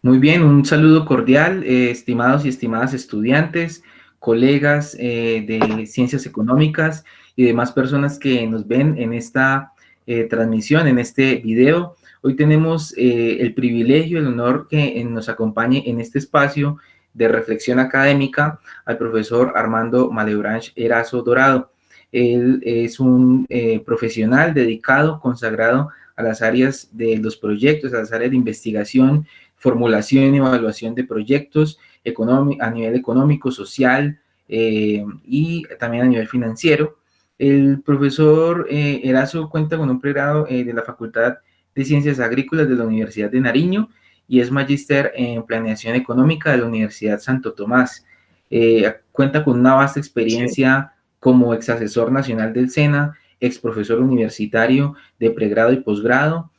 Muy bien, un saludo cordial, estimados y estimadas estudiantes, colegas de ciencias económicas y demás personas que nos ven en esta transmisión, en este video. Hoy tenemos el privilegio, el honor que nos acompañe en este espacio de reflexión académica al profesor Armando Malebranche Erazo Dorado. Él es un profesional dedicado, consagrado a las áreas de los proyectos, a las áreas de investigación, formulación y evaluación de proyectos a nivel económico, social y también a nivel financiero. El profesor Erazo cuenta con un pregrado de la Facultad de Ciencias Agrícolas de la Universidad de Nariño y es magíster en Planeación Económica de la Universidad Santo Tomás. Cuenta con una vasta Sí, experiencia como ex asesor nacional del SENA, ex profesor universitario de pregrado y posgrado.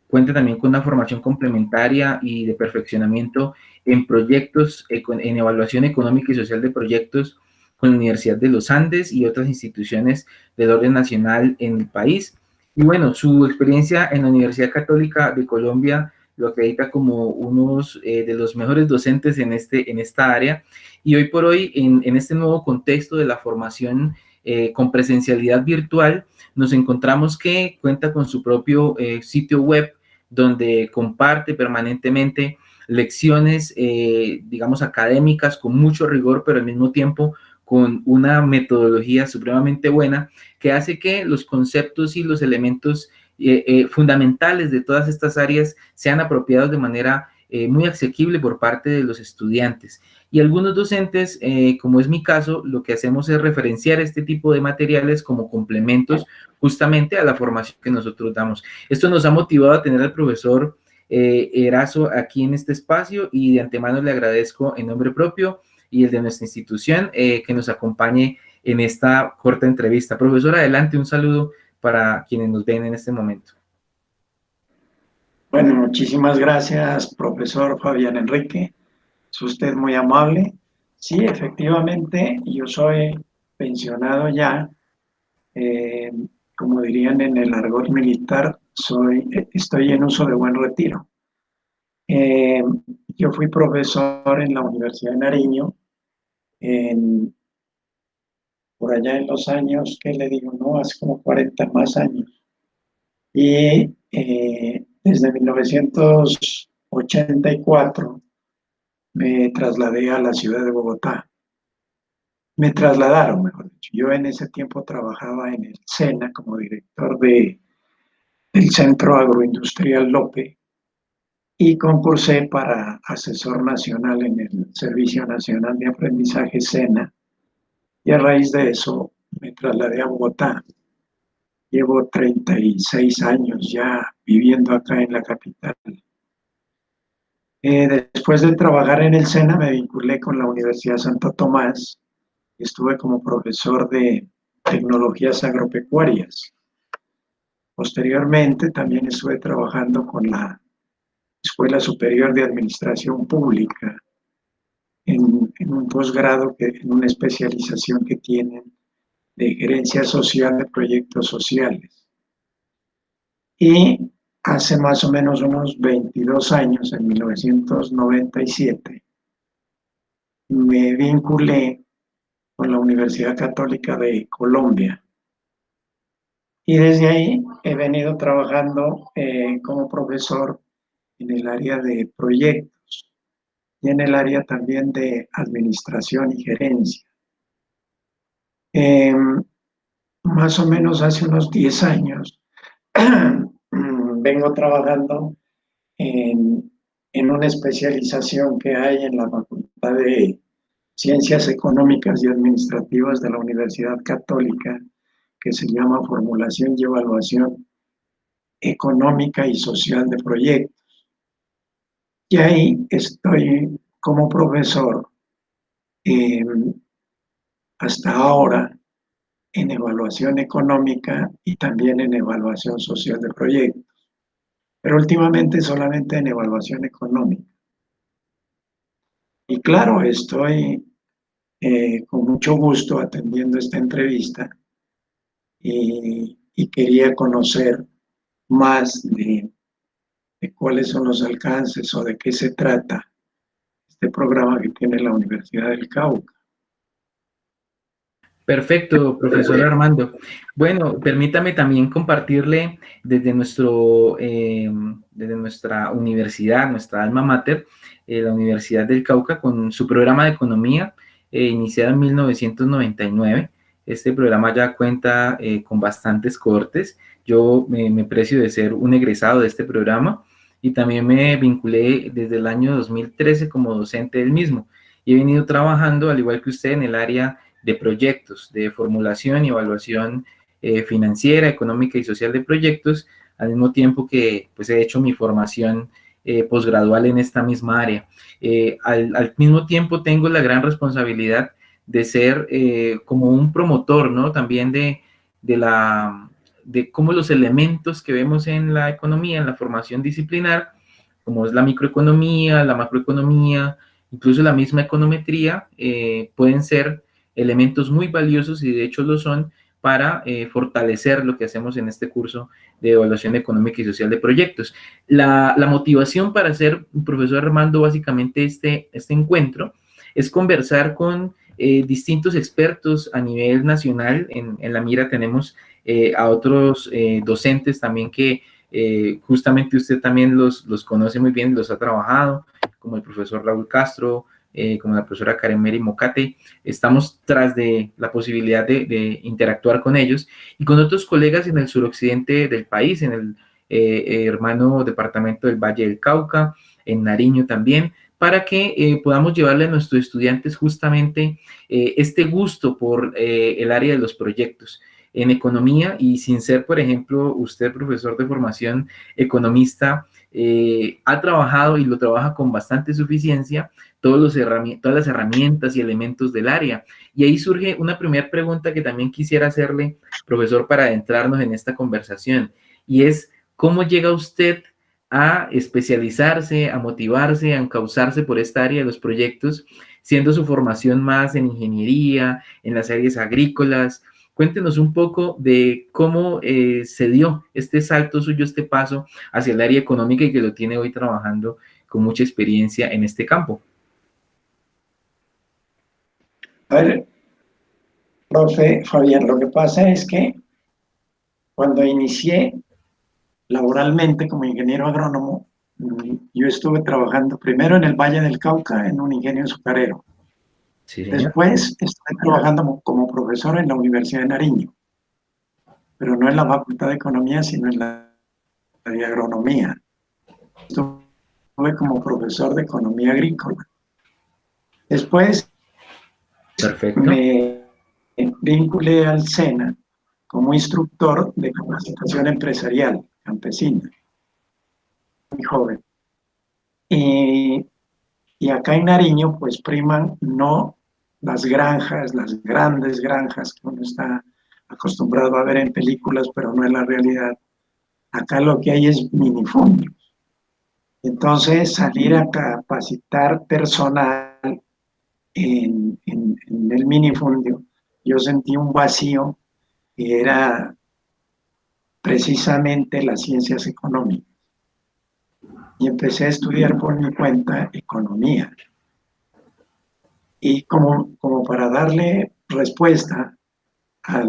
Cuenta también con una formación complementaria y de perfeccionamiento en proyectos, en evaluación económica y social de proyectos con la Universidad de los Andes y otras instituciones del orden nacional en el país. Y bueno, su experiencia en la Universidad Católica de Colombia lo acredita como unos de los mejores docentes en esta área. Y hoy por hoy, en este nuevo contexto de la formación con presencialidad virtual, nos encontramos que cuenta con su propio sitio web donde comparte permanentemente lecciones, digamos, académicas con mucho rigor, pero al mismo tiempo con una metodología supremamente buena que hace que los conceptos y los elementos fundamentales de todas estas áreas sean apropiados de manera muy asequible por parte de los estudiantes. Y algunos docentes, como es mi caso, lo que hacemos es referenciar este tipo de materiales como complementos justamente a la formación que nosotros damos. Esto nos ha motivado a tener al profesor Erazo aquí en este espacio y de antemano le agradezco en nombre propio y el de nuestra institución que nos acompañe en esta corta entrevista. Profesor, adelante, un saludo para quienes nos ven en este momento. bueno, muchísimas gracias, profesor Fabián Enrique. Es usted muy amable. Sí, efectivamente, yo soy pensionado ya. eh, Como dirían en el argot militar, estoy en uso de buen retiro. Eh, yo fui profesor en la Universidad de Nariño, en, por allá en los años, ¿qué le digo? No, hace como 40 más años. Y desde 1984 me trasladé a la ciudad de Bogotá. Me trasladaron, mejor dicho. Yo en ese tiempo trabajaba en el SENA como director del Centro Agroindustrial Lope y concursé para asesor nacional en el Servicio Nacional de Aprendizaje SENA y a raíz de eso me trasladé a Bogotá. Llevo 36 años ya viviendo acá en la capital. Después de trabajar en el SENA me vinculé con la Universidad Santo Tomás y estuve como profesor de tecnologías agropecuarias. Posteriormente también estuve trabajando con la Escuela Superior de Administración Pública en un posgrado, en una especialización que tienen de gerencia social de proyectos sociales. Y hace más o menos unos 22 años, en 1997, me vinculé con la Universidad Católica de Colombia. Y desde ahí he venido trabajando como profesor en el área de proyectos y en el área también de administración y gerencia. Eh, Más o menos hace unos 10 años vengo trabajando en una especialización que hay en la Facultad de Ciencias Económicas y Administrativas de la Universidad Católica, que se llama Formulación y Evaluación Económica y Social de Proyectos. Y ahí estoy como profesor eh, hasta ahora en evaluación económica y también en evaluación social de proyectos, pero últimamente solamente en evaluación económica. Y claro, estoy con mucho gusto atendiendo esta entrevista y quería conocer más de cuáles son los alcances o de qué se trata este programa que tiene la Universidad del Cauca. Perfecto, profesor Armando. Bueno, permítame también compartirle desde nuestra universidad, nuestra alma mater, la Universidad del Cauca, con su programa de economía, iniciado en 1999. Este programa ya cuenta con bastantes cohortes. Yo me precio de ser un egresado de este programa y también me vinculé desde el año 2013 como docente del mismo. Y he venido trabajando, al igual que usted, en el área de proyectos, de formulación y evaluación financiera, económica y social de proyectos, al mismo tiempo que pues, he hecho mi formación posgradual en esta misma área. Al mismo tiempo tengo la gran responsabilidad de ser como un promotor, ¿no? También de cómo los elementos que vemos en la economía, en la formación disciplinar, como es la microeconomía, la macroeconomía, incluso la misma econometría, pueden ser elementos muy valiosos y de hecho lo son para fortalecer lo que hacemos en este curso de evaluación económica y social de proyectos. La motivación para ser un profesor Armando, básicamente este encuentro, es conversar con distintos expertos a nivel nacional. En la mira tenemos a otros docentes también que justamente usted también los conoce muy bien, los ha trabajado, como el profesor Raúl Castro, como la profesora Karen Mary Mocate. Estamos tras de la posibilidad de interactuar con ellos y con otros colegas en el suroccidente del país, en el hermano departamento del Valle del Cauca, en Nariño también, para que podamos llevarle a nuestros estudiantes justamente este gusto por el área de los proyectos en economía y sin ser, por ejemplo, usted profesor de formación economista, ha trabajado y lo trabaja con bastante suficiencia todas las herramientas y elementos del área. Y ahí surge una primera pregunta que también quisiera hacerle, profesor, para adentrarnos en esta conversación, y es, ¿cómo llega usted a especializarse, a motivarse, a encauzarse por esta área de los proyectos, siendo su formación más en ingeniería, en las áreas agrícolas? Cuéntenos un poco de cómo se dio este salto suyo, este paso hacia el área económica y que lo tiene hoy trabajando con mucha experiencia en este campo. A ver, profe Fabián, lo que pasa es que cuando inicié laboralmente como ingeniero agrónomo, yo estuve trabajando primero en el Valle del Cauca en un ingenio azucarero. Sí, señor. Después estuve trabajando como profesor en la Universidad de Nariño, pero no en la Facultad de Economía, sino en la de Agronomía. Estuve como profesor de Economía Agrícola. Después Perfecto. me vinculé al SENA como instructor de capacitación empresarial campesina, muy joven. Y acá en Nariño, pues priman no las granjas, las grandes granjas que uno está acostumbrado a ver en películas, pero no en la realidad. Acá lo que hay es minifundios. Entonces, salir a capacitar personal en el minifundio, yo sentí un vacío que era precisamente las ciencias económicas. Y empecé a estudiar por mi cuenta economía. Y como para darle respuesta a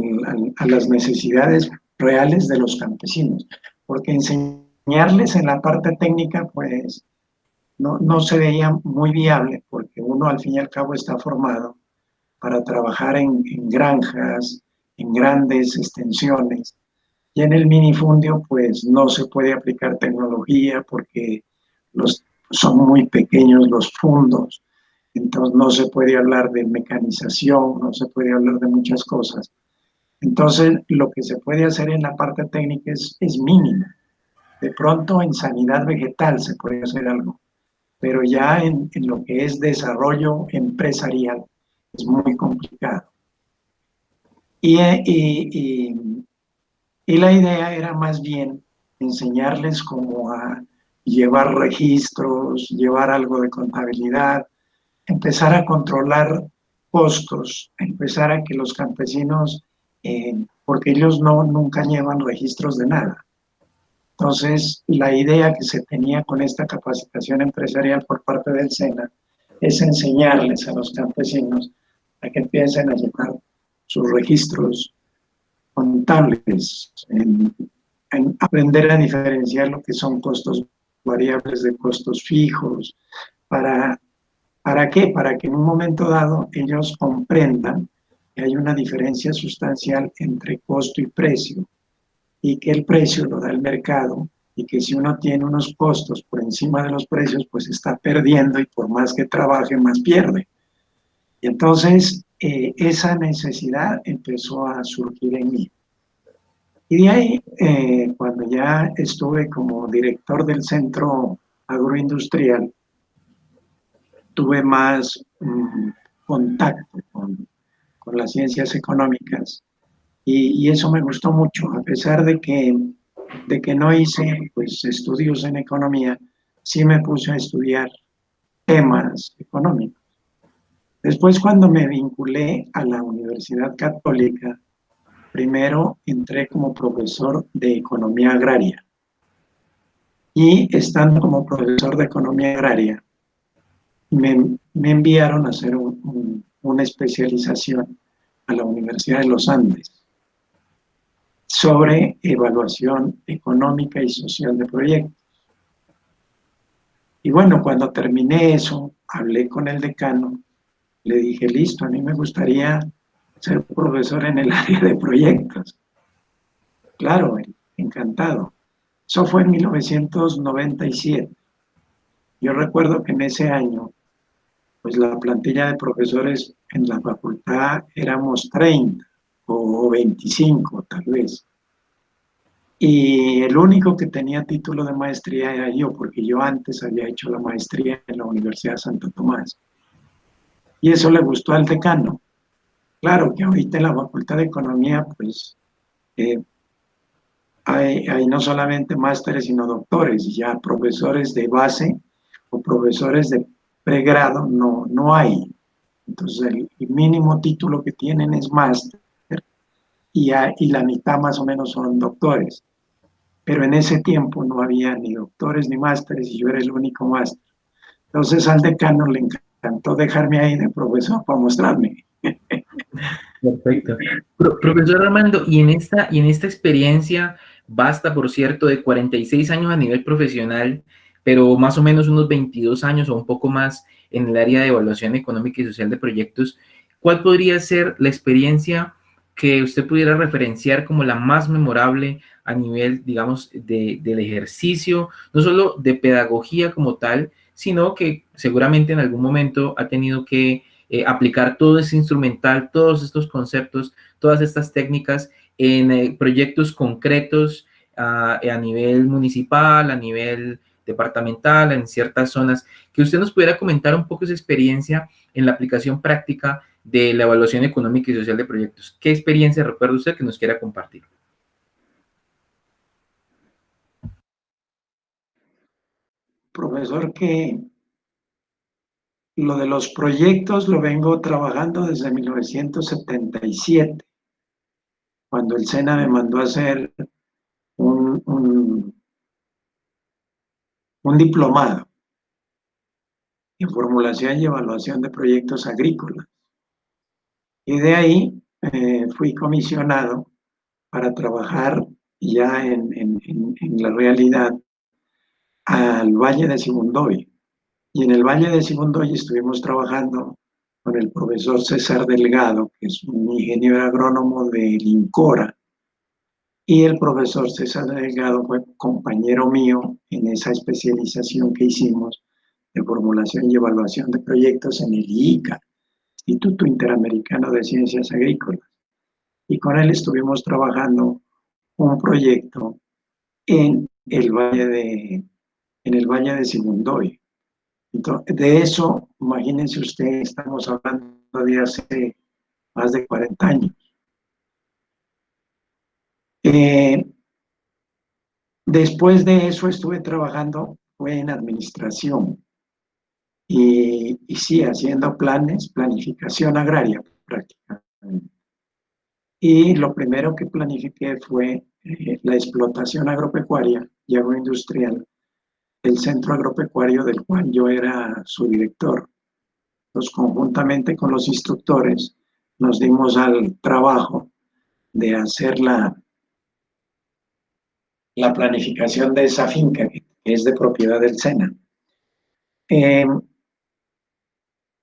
las necesidades reales de los campesinos, porque enseñarles en la parte técnica, pues no se veía muy viable, porque uno al fin y al cabo está formado para trabajar en granjas, en grandes extensiones, y en el minifundio pues no se puede aplicar tecnología porque son muy pequeños los fundos, entonces no se puede hablar de mecanización, no se puede hablar de muchas cosas. Entonces lo que se puede hacer en la parte técnica es mínimo. De pronto en sanidad vegetal se puede hacer algo, pero ya en lo que es desarrollo empresarial es muy complicado. Y la idea era más bien enseñarles cómo a llevar registros, llevar algo de contabilidad, empezar a controlar costos, empezar a que los campesinos, porque ellos nunca llevan registros de nada. Entonces, la idea que se tenía con esta capacitación empresarial por parte del SENA es enseñarles a los campesinos a que empiecen a llevar sus registros contables, en aprender a diferenciar lo que son costos variables de costos fijos. ¿Para qué? Para que en un momento dado ellos comprendan que hay una diferencia sustancial entre costo y precio, y que el precio lo da el mercado, y que si uno tiene unos costos por encima de los precios, pues está perdiendo, y por más que trabaje, más pierde. Y entonces esa necesidad empezó a surgir en mí. Y de ahí, cuando ya estuve como director del centro agroindustrial, tuve más contacto con las ciencias económicas, y eso me gustó mucho, a pesar de que no hice pues, estudios en economía, sí me puse a estudiar temas económicos. Después, cuando me vinculé a la Universidad Católica, primero entré como profesor de economía agraria, y estando como profesor de economía agraria, me enviaron a hacer una especialización a la Universidad de los Andes sobre evaluación económica y social de proyectos. Y bueno, cuando terminé eso, hablé con el decano, le dije, listo, a mí me gustaría ser profesor en el área de proyectos. Claro, encantado. Eso fue en 1997. Yo recuerdo que en ese año, pues la plantilla de profesores en la facultad éramos 30 o 25 tal vez. Y el único que tenía título de maestría era yo, porque yo antes había hecho la maestría en la Universidad de Santo Tomás. Y eso le gustó al decano. Claro que ahorita en la Facultad de Economía, pues eh, hay no solamente másteres, sino doctores, y ya profesores de base o profesores de pregrado no hay. Entonces, el mínimo título que tienen es máster, y la mitad más o menos son doctores. Pero en ese tiempo no había ni doctores ni másteres, y yo era el único máster. Entonces al decano le encantó dejarme ahí de profesor para mostrarme. Perfecto. Profesor Armando, y en esta experiencia, basta, por cierto, de 46 años a nivel profesional, pero más o menos unos 22 años o un poco más en el área de evaluación económica y social de proyectos, ¿cuál podría ser la experiencia que usted pudiera referenciar como la más memorable a nivel, digamos, del ejercicio, no solo de pedagogía como tal, sino que seguramente en algún momento ha tenido que aplicar todo ese instrumental, todos estos conceptos, todas estas técnicas en proyectos concretos a nivel municipal, a nivel departamental, en ciertas zonas, que usted nos pudiera comentar un poco esa experiencia en la aplicación práctica de la evaluación económica y social de proyectos. ¿Qué experiencia recuerda usted que nos quiera compartir? Profesor, que lo de los proyectos lo vengo trabajando desde 1977, cuando el SENA me mandó a hacer un, un, un diplomado en formulación y evaluación de proyectos agrícolas. Y de ahí fui comisionado para trabajar ya en la realidad al Valle de Sibundoy. Y en el Valle de Sibundoy estuvimos trabajando con el profesor César Delgado, que es un ingeniero agrónomo del INCORA, y el profesor César Delgado fue compañero mío en esa especialización que hicimos de formulación y evaluación de proyectos en el IICA, Instituto Interamericano de Ciencias Agrícolas. Y con él estuvimos trabajando un proyecto en el Valle de Sibundoy. Entonces, de eso, imagínense ustedes, estamos hablando de hace más de 40 años. Eh, Después de eso estuve trabajando, fue en administración, y sí, haciendo planes, planificación agraria prácticamente. Y lo primero que planifiqué fue la explotación agropecuaria y agroindustrial del Centro Agropecuario del cual yo era su director. Entonces, conjuntamente con los instructores, nos dimos al trabajo de hacer la planificación de esa finca, que es de propiedad del SENA.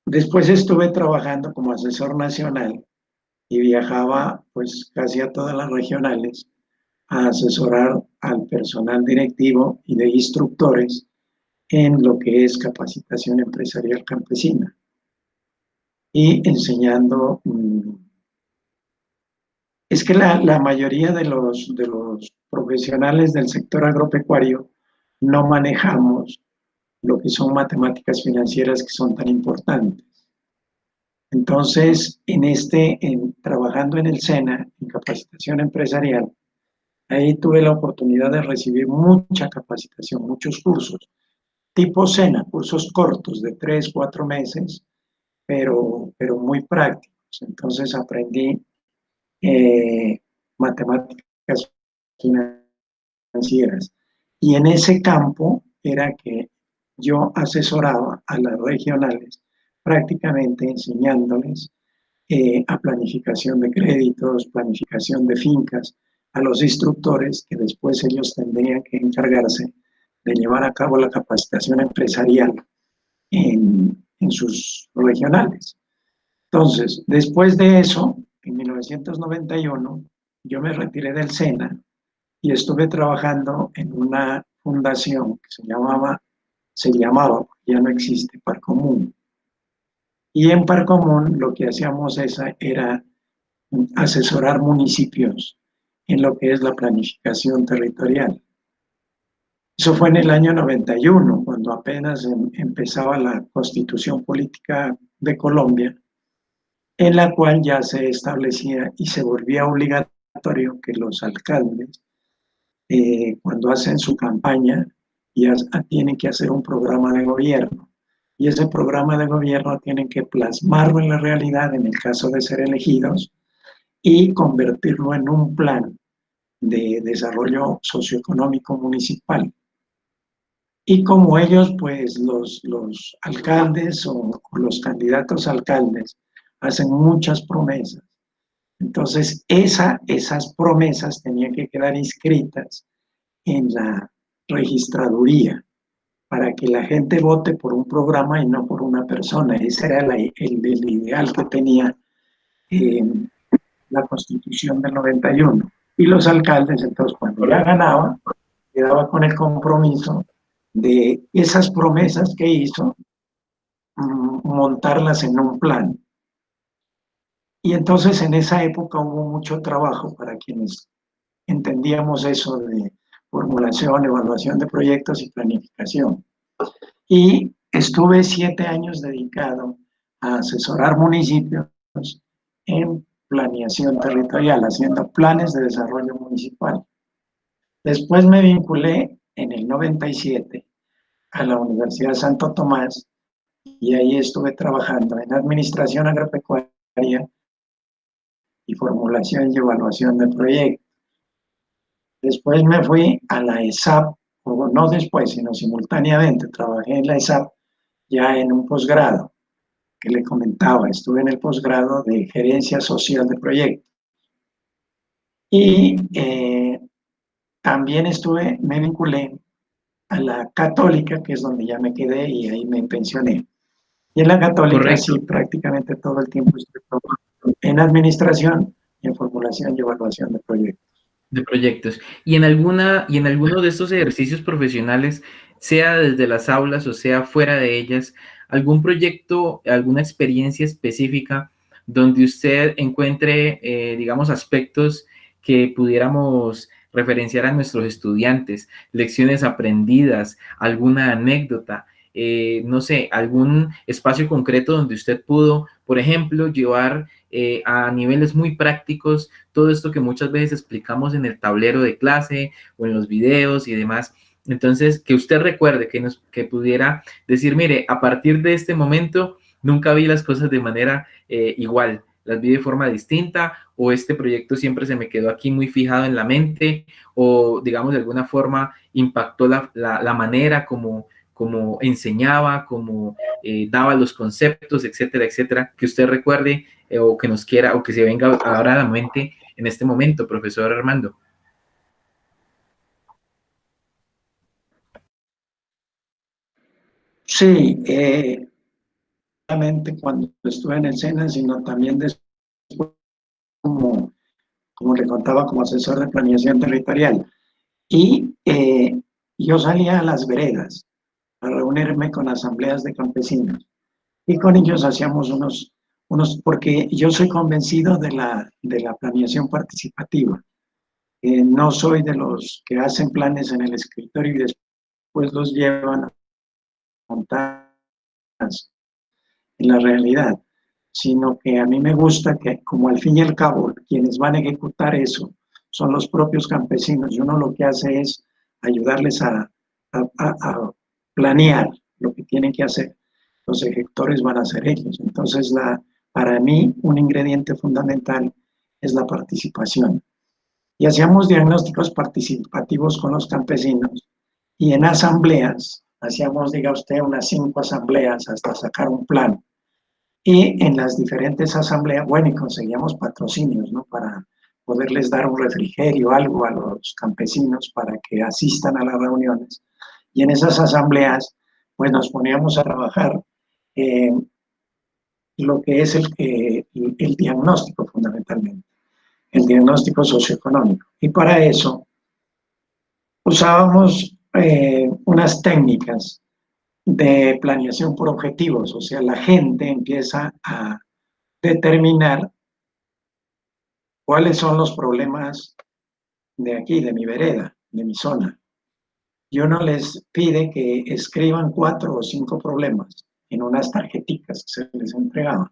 Después estuve trabajando como asesor nacional y viajaba pues casi a todas las regionales a asesorar al personal directivo y de instructores en lo que es capacitación empresarial campesina y enseñando. Es que la mayoría de los profesionales del sector agropecuario no manejamos lo que son matemáticas financieras que son tan importantes. Entonces, trabajando en el SENA, en capacitación empresarial, ahí tuve la oportunidad de recibir mucha capacitación, muchos cursos, tipo SENA, cursos cortos de 3, 4 meses, pero muy prácticos. Entonces aprendí matemáticas financieras. Y en ese campo era que yo asesoraba a las regionales, prácticamente enseñándoles a planificación de créditos, planificación de fincas, a los instructores que después ellos tendrían que encargarse de llevar a cabo la capacitación empresarial en sus regionales. Entonces, después de eso, en 1991, yo me retiré del SENA y estuve trabajando en una fundación que se llamaba, ya no existe, Parcomún. Y en Parcomún lo que hacíamos era asesorar municipios en lo que es la planificación territorial. Eso fue en el año 91, cuando apenas empezaba la Constitución Política de Colombia, en la cual ya se establecía y se volvía obligatorio que los alcaldes, cuando hacen su campaña, ya tienen que hacer un programa de gobierno. Y ese programa de gobierno tienen que plasmarlo en la realidad, en el caso de ser elegidos, y convertirlo en un plan de desarrollo socioeconómico municipal. Y como ellos, pues los alcaldes o los candidatos a alcaldes hacen muchas promesas, entonces esas promesas tenían que quedar inscritas en la registraduría para que la gente vote por un programa y no por una persona. Ese era el ideal que tenía la Constitución del 91. Y los alcaldes, entonces, cuando ya ganaban, quedaba con el compromiso de esas promesas que hizo, montarlas en un plan. Y entonces en esa época hubo mucho trabajo para quienes entendíamos eso de formulación, evaluación de proyectos y planificación. Y estuve 7 años dedicado a asesorar municipios en planeación territorial, haciendo planes de desarrollo municipal. Después me vinculé en el 97 a la Universidad de Santo Tomás y ahí estuve trabajando en administración agropecuaria y formulación y evaluación de proyectos. Después me fui a la ESAP, o no después, sino simultáneamente, trabajé en la ESAP ya en un posgrado que le comentaba, estuve en el posgrado de gerencia social de proyectos. Y también me vinculé a la Católica, que es donde ya me quedé y ahí me pensioné. Y en la Católica Correcto. sí, prácticamente todo el tiempo estoy trabajando en administración y en formulación y evaluación de proyectos. De proyectos. Y en alguno de estos ejercicios profesionales, sea desde las aulas o sea fuera de ellas, algún proyecto, alguna experiencia específica donde usted encuentre, digamos, aspectos que pudiéramos referenciar a nuestros estudiantes, lecciones aprendidas, alguna anécdota, no sé, algún espacio concreto donde usted pudo, por ejemplo, llevar a niveles muy prácticos todo esto que muchas veces explicamos en el tablero de clase o en los videos y demás. Entonces, que usted recuerde, que pudiera decir, mire, a partir de este momento nunca vi las cosas de manera igual. las vi de forma distinta, o este proyecto siempre se me quedó aquí muy fijado en la mente, o digamos de alguna forma impactó la manera como enseñaba, como daba los conceptos, etcétera, etcétera, que usted recuerde o que nos quiera o que se venga ahora a la mente en este momento, profesor Armando. Sí, solamente cuando estuve en el SENA, sino también después como, como le contaba, como asesor de planeación territorial. Y yo salía a las veredas a reunirme con asambleas de campesinos y con ellos hacíamos porque yo soy convencido de la planeación participativa. No soy de los que hacen planes en el escritorio y después los llevan a montar en la realidad, sino que a mí me gusta que, como al fin y al cabo, quienes van a ejecutar eso son los propios campesinos, y uno lo que hace es ayudarles a planear lo que tienen que hacer. Los ejecutores van a ser ellos. Entonces, para mí, un ingrediente fundamental es la participación. Y hacíamos diagnósticos participativos con los campesinos y en asambleas, hacíamos, diga usted, unas 5 asambleas hasta sacar un plan. Y en las diferentes asambleas, bueno, y conseguíamos patrocinios, ¿no? Para poderles dar un refrigerio, algo a los campesinos para que asistan a las reuniones. Y en esas asambleas, pues nos poníamos a trabajar lo que es el diagnóstico fundamentalmente, el diagnóstico socioeconómico. Y para eso usábamos unas técnicas de planeación por objetivos, o sea, la gente empieza a determinar cuáles son los problemas de aquí, de mi vereda, de mi zona. Y uno les pide que escriban 4 o 5 problemas en unas tarjeticas que se les entregaban.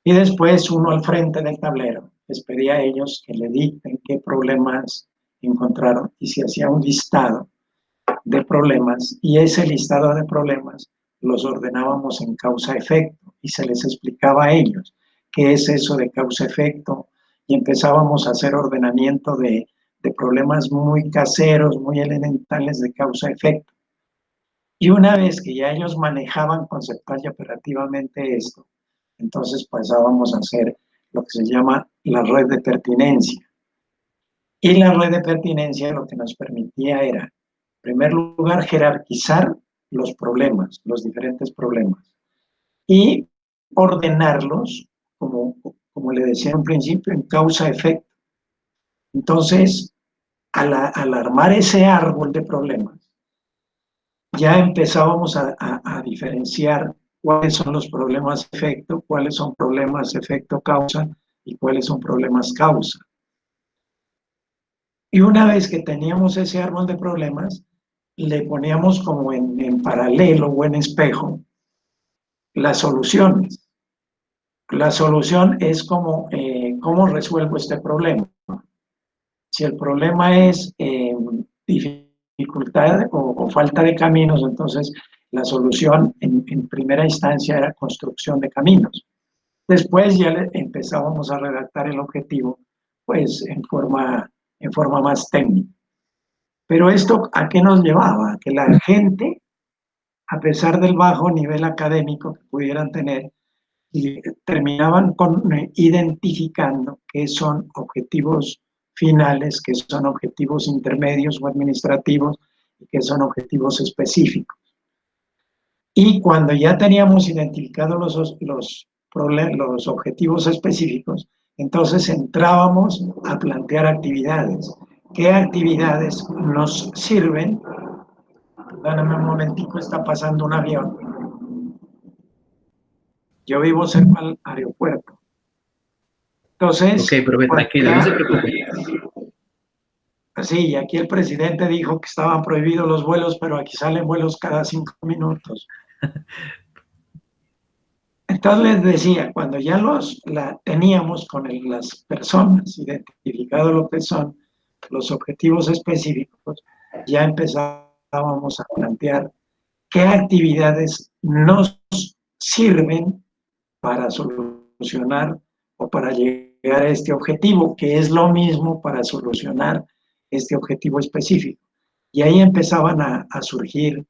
Y después uno al frente del tablero les pedía a ellos que le dicten qué problemas encontraron y se hacía un listado de problemas y ese listado de problemas los ordenábamos en causa-efecto y se les explicaba a ellos qué es eso de causa-efecto y empezábamos a hacer ordenamiento de problemas muy caseros, muy elementales de causa-efecto. Y una vez que ya ellos manejaban conceptual y operativamente esto, entonces pasábamos a hacer lo que se llama la red de pertinencia. Y la red de pertinencia lo que nos permitía era, en primer lugar, jerarquizar los problemas, los diferentes problemas, y ordenarlos, como le decía en principio, en causa-efecto. Entonces, al armar ese árbol de problemas, ya empezábamos a diferenciar cuáles son los problemas efecto, cuáles son problemas efecto-causa y cuáles son problemas causa. Y una vez que teníamos ese árbol de problemas, le poníamos como en paralelo o en espejo las soluciones. La solución es como, ¿cómo resuelvo este problema? Si el problema es dificultad o falta de caminos, entonces la solución en primera instancia era construcción de caminos. Después ya empezábamos a redactar el objetivo, pues en forma más técnica. Pero esto, ¿a qué nos llevaba? A que la gente, a pesar del bajo nivel académico que pudieran tener, terminaban identificando qué son objetivos finales, qué son objetivos intermedios o administrativos y qué son objetivos específicos. Y cuando ya teníamos identificados los objetivos específicos, entonces entrábamos a plantear actividades. ¿Qué actividades nos sirven? Dame un momentico, está pasando un avión. Yo vivo cerca al aeropuerto. Ok, Entonces, profe, tranquilo, no se preocupe. sí, aquí el presidente dijo que estaban prohibidos los vuelos, pero aquí salen vuelos cada 5 minutos. Entonces les decía, cuando ya teníamos con las personas identificado lo que son los objetivos específicos, ya empezábamos a plantear qué actividades nos sirven para solucionar o para llegar a este objetivo, que es lo mismo para solucionar este objetivo específico. Y ahí empezaban a surgir,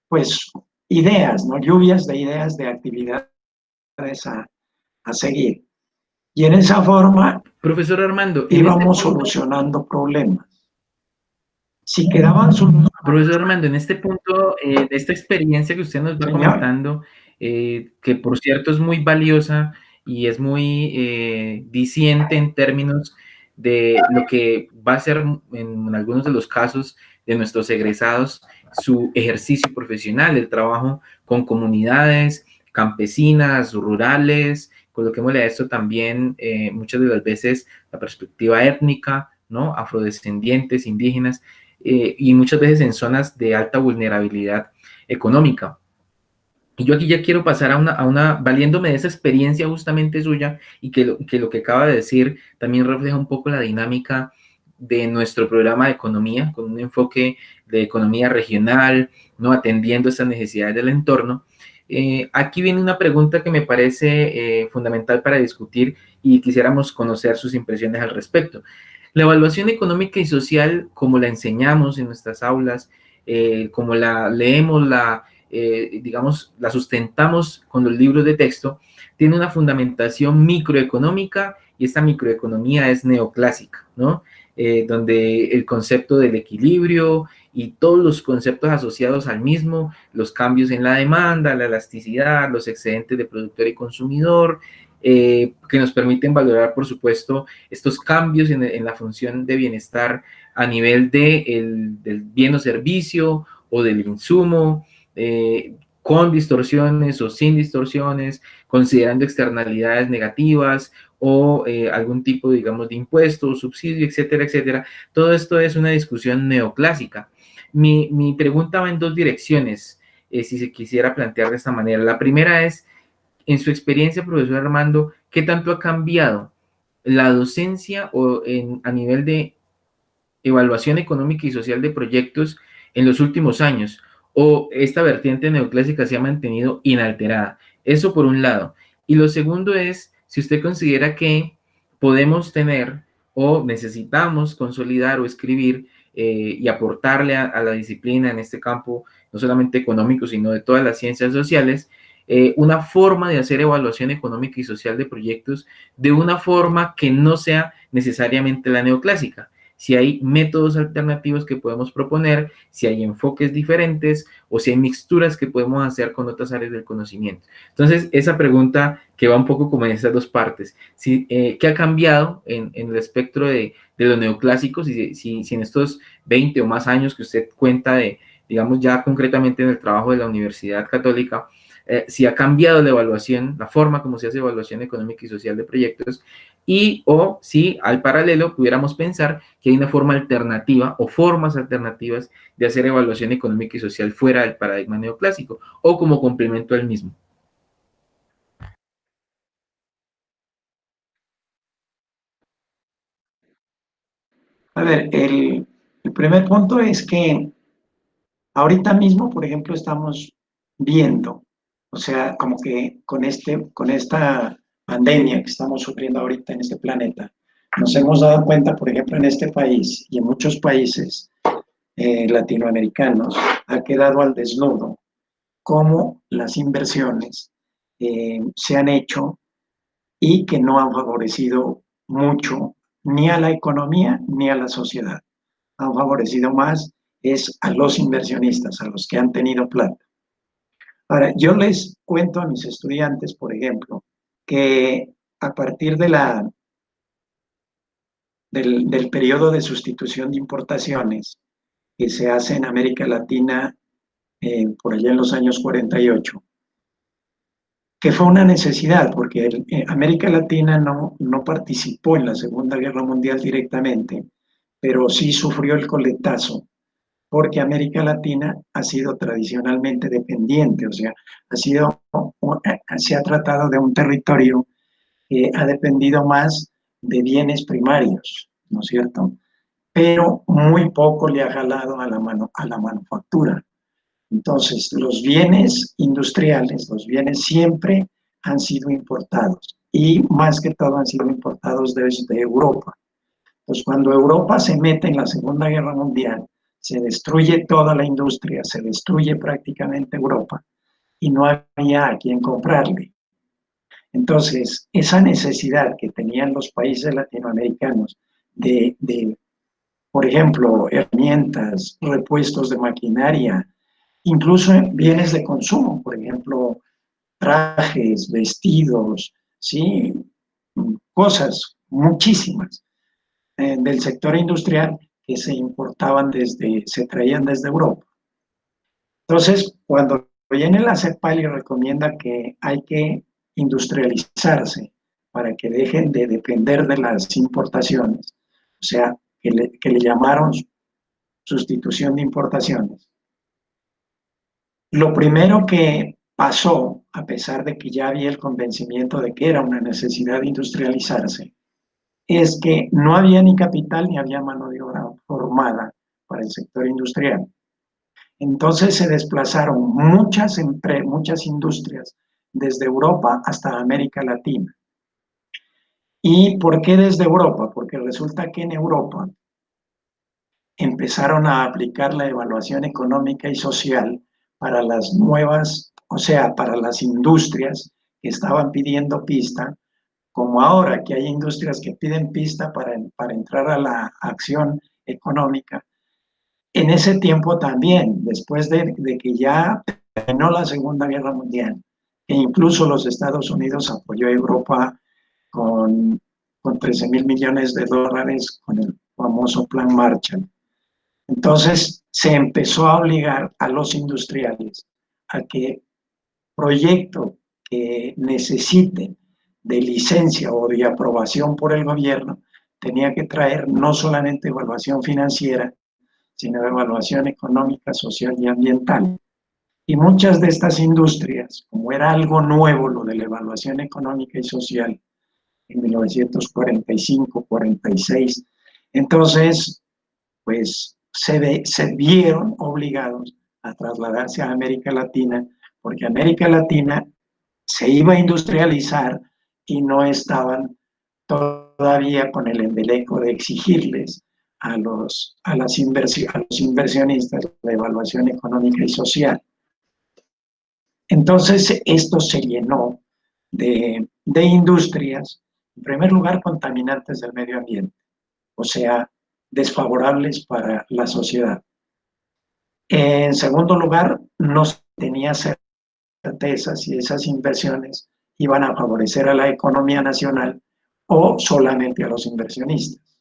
pues, ideas, ¿no? Lluvias de ideas de actividades a seguir. Y en esa forma Profesor Armando, en este íbamos punto, solucionando problemas. Si quedaban solucionados, profesor Armando, en este punto, de esta experiencia que usted nos va señor, comentando, que por cierto es muy valiosa y es muy diciente en términos de lo que va a ser en algunos de los casos de nuestros egresados su ejercicio profesional, el trabajo con comunidades campesinas, rurales, coloquémosle a esto también muchas de las veces la perspectiva étnica, ¿no? Afrodescendientes, indígenas, y muchas veces en zonas de alta vulnerabilidad económica. Y yo aquí ya quiero pasar valiéndome de esa experiencia justamente suya y que lo que acaba de decir también refleja un poco la dinámica de nuestro programa de economía, con un enfoque de economía regional, ¿no? Atendiendo esas necesidades del entorno. Aquí viene una pregunta que me parece fundamental para discutir y quisiéramos conocer sus impresiones al respecto. La evaluación económica y social, como la enseñamos en nuestras aulas, como la leemos, digamos, la sustentamos con los libros de texto, tiene una fundamentación microeconómica y esta microeconomía es neoclásica, ¿no? Donde el concepto del equilibrio y todos los conceptos asociados al mismo, los cambios en la demanda, la elasticidad, los excedentes de productor y consumidor, que nos permiten valorar, por supuesto, estos cambios en la función de bienestar a nivel del bien o servicio o del insumo, con distorsiones o sin distorsiones, considerando externalidades negativas o algún tipo, digamos, de impuesto, subsidio, etcétera, etcétera. Todo esto es una discusión neoclásica. Mi pregunta va en dos direcciones, si se quisiera plantear de esta manera. La primera es, en su experiencia, profesor Armando, ¿qué tanto ha cambiado la docencia a nivel de evaluación económica y social de proyectos en los últimos años? ¿O esta vertiente neoclásica se ha mantenido inalterada? Eso por un lado. Y lo segundo es, si usted considera que podemos tener o necesitamos consolidar o escribir y aportarle a la disciplina en este campo, no solamente económico, sino de todas las ciencias sociales, una forma de hacer evaluación económica y social de proyectos de una forma que no sea necesariamente la neoclásica. Si hay métodos alternativos que podemos proponer, si hay enfoques diferentes o si hay mixturas que podemos hacer con otras áreas del conocimiento. Entonces, esa pregunta que va un poco como en esas dos partes, ¿qué ha cambiado en el espectro de lo neoclásico? Si en estos 20 o más años que usted cuenta de, digamos, ya concretamente en el trabajo de la Universidad Católica, si ha cambiado la evaluación, la forma como se hace evaluación económica y social de proyectos, y o si al paralelo pudiéramos pensar que hay una forma alternativa o formas alternativas de hacer evaluación económica y social fuera del paradigma neoclásico o como complemento al mismo. a ver, el primer punto es que ahorita mismo, por ejemplo, estamos viendo, o sea, como que con esta pandemia que estamos sufriendo ahorita en este planeta, nos hemos dado cuenta, por ejemplo, en este país y en muchos países latinoamericanos, ha quedado al desnudo cómo las inversiones se han hecho y que no han favorecido mucho ni a la economía ni a la sociedad. Han favorecido más es a los inversionistas, a los que han tenido plata. Ahora, yo les cuento a mis estudiantes, por ejemplo, que a partir del periodo de sustitución de importaciones que se hace en América Latina por allá en los años 48, que fue una necesidad, porque América Latina no participó en la Segunda Guerra Mundial directamente, pero sí sufrió el coletazo, porque América Latina ha sido tradicionalmente dependiente, o sea, se ha tratado de un territorio que ha dependido más de bienes primarios, ¿no es cierto? Pero muy poco le ha jalado a la manufactura. Entonces, los bienes industriales, los bienes siempre han sido importados. y más que todo han sido importados desde Europa. Entonces, cuando Europa se mete en la Segunda Guerra Mundial, se destruye toda la industria, se destruye prácticamente Europa y no había a quien comprarle. Entonces, esa necesidad que tenían los países latinoamericanos de por ejemplo, herramientas, repuestos de maquinaria, incluso bienes de consumo, por ejemplo, trajes, vestidos, ¿sí? Cosas muchísimas del sector industrial que se importaban se traían desde Europa. Entonces, cuando viene la CEPAL y recomienda que hay que industrializarse para que dejen de depender de las importaciones, o sea, que le llamaron sustitución de importaciones. Lo primero que pasó, a pesar de que ya había el convencimiento de que era una necesidad de industrializarse, es que no había ni capital ni había mano de obra formada para el sector industrial. Entonces se desplazaron muchas industrias desde Europa hasta América Latina. ¿Y por qué desde Europa? Porque resulta que en Europa empezaron a aplicar la evaluación económica y social para las nuevas, o sea, para las industrias que estaban pidiendo pista, como ahora que hay industrias que piden pista para entrar a la acción económica. En ese tiempo también, después de que ya terminó la Segunda Guerra Mundial, e incluso los Estados Unidos apoyó a Europa con 13.000 millones de dólares con el famoso Plan Marshall. Entonces se empezó a obligar a los industriales a que proyectos que necesiten de licencia o de aprobación por el gobierno tenía que traer no solamente evaluación financiera, sino evaluación económica, social y ambiental. Y muchas de estas industrias, como era algo nuevo lo de la evaluación económica y social en 1945-46, entonces pues se vieron obligados a trasladarse a América Latina, porque América Latina se iba a industrializar y no estaban todavía con el embeleco de exigirles a los inversionistas la evaluación económica y social. Entonces, esto se llenó de industrias, en primer lugar, contaminantes del medio ambiente, o sea, desfavorables para la sociedad. En segundo lugar, no se tenía certeza si esas inversiones iban a favorecer a la economía nacional o solamente a los inversionistas.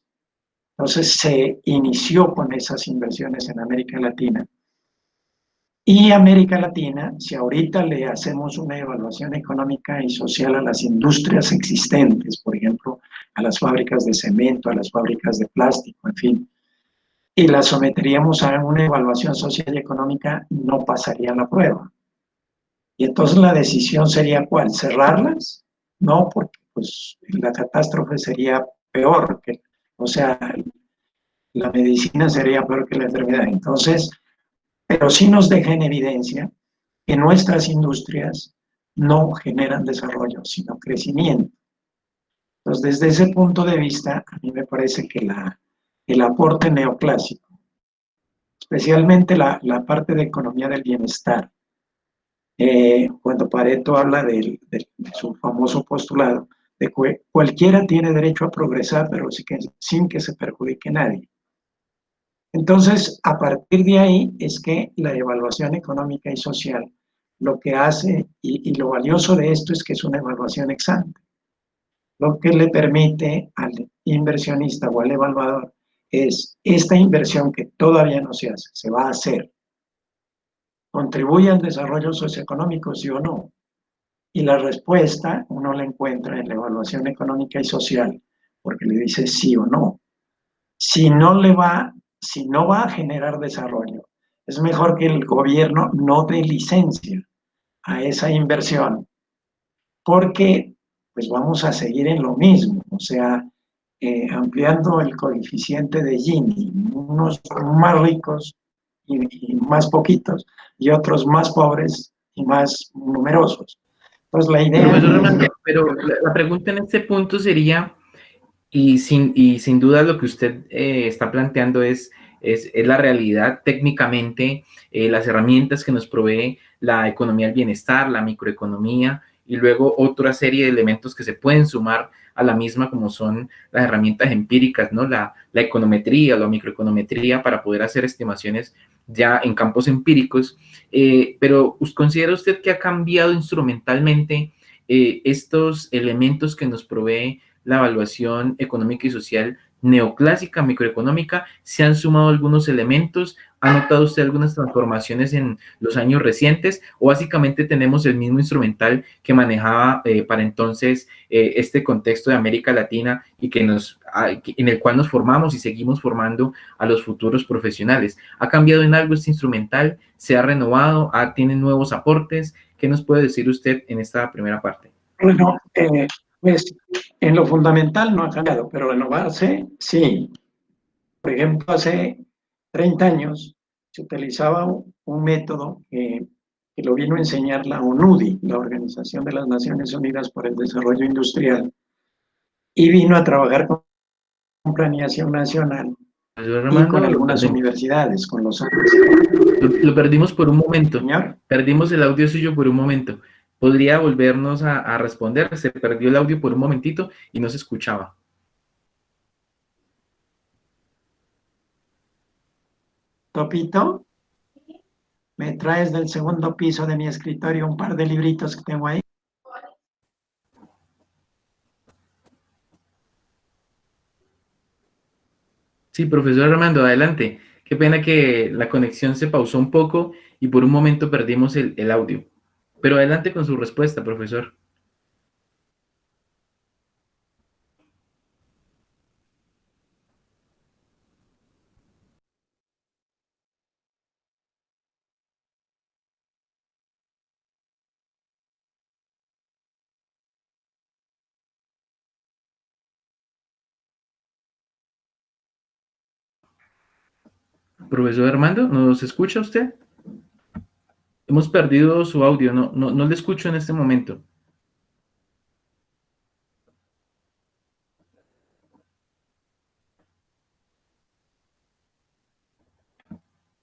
Entonces se inició con esas inversiones en América Latina. Y América Latina, si ahorita le hacemos una evaluación económica y social a las industrias existentes, por ejemplo, a las fábricas de cemento, a las fábricas de plástico, en fin, y las someteríamos a una evaluación social y económica, no pasaría la prueba. Y entonces la decisión sería ¿cuál? ¿Cerrarlas? No, porque pues la catástrofe sería peor, o sea, la medicina sería peor que la enfermedad. Entonces, pero sí nos deja en evidencia que nuestras industrias no generan desarrollo, sino crecimiento. Entonces, desde ese punto de vista, a mí me parece que el aporte neoclásico, especialmente la parte de economía del bienestar, cuando Pareto habla de su famoso postulado, de que cualquiera tiene derecho a progresar, pero sin que se perjudique a nadie. Entonces, a partir de ahí es que la evaluación económica y social lo que hace, y lo valioso de esto es que es una evaluación ex ante, lo que le permite al inversionista o al evaluador es esta inversión que todavía no se hace, se va a hacer. ¿Contribuye al desarrollo socioeconómico, sí o no? Y la respuesta uno la encuentra en la evaluación económica y social, porque le dice sí o no. Si no va a generar desarrollo, es mejor que el gobierno no dé licencia a esa inversión, porque pues vamos a seguir en lo mismo, o sea, ampliando el coeficiente de Gini, unos más ricos y más poquitos, y otros más pobres y más numerosos. Pues la idea Profesor es, Armando, pero la pregunta en este punto sería, y sin duda lo que usted está planteando es la realidad técnicamente, las herramientas que nos provee la economía del bienestar, la microeconomía, y luego otra serie de elementos que se pueden sumar a la misma, como son las herramientas empíricas, ¿no? La econometría, la microeconometría, para poder hacer estimaciones ya en campos empíricos. Pero ¿considera usted que ha cambiado instrumentalmente estos elementos que nos provee la evaluación económica y social neoclásica, microeconómica? ¿Se han sumado algunos elementos? ¿Ha notado usted algunas transformaciones en los años recientes? ¿O básicamente tenemos el mismo instrumental que manejaba para entonces este contexto de América Latina y en el cual nos formamos y seguimos formando a los futuros profesionales? ¿Ha cambiado en algo este instrumental? ¿Se ha renovado? ¿Tiene nuevos aportes? ¿Qué nos puede decir usted en esta primera parte? bueno, pues en lo fundamental no ha cambiado, pero renovarse sí. Por ejemplo, hace 30 años se utilizaba un método que lo vino a enseñar la ONUDI, la Organización de las Naciones Unidas para el Desarrollo Industrial, y vino a trabajar con planeación nacional Profesor y con Armando, lo algunas perdimos. universidades, con los Lo perdimos por un momento. señor. Perdimos el audio suyo por un momento. ¿Podría volvernos a responder? Se perdió el audio por un momentito y no se escuchaba. Topito, ¿me traes del segundo piso de mi escritorio un par de libritos que tengo ahí? Sí, profesor Armando, adelante. Qué pena que la conexión se pausó un poco y por un momento perdimos el audio. Pero adelante con su respuesta, profesor. Profesor Armando, ¿nos escucha usted? Hemos perdido su audio, no le escucho en este momento.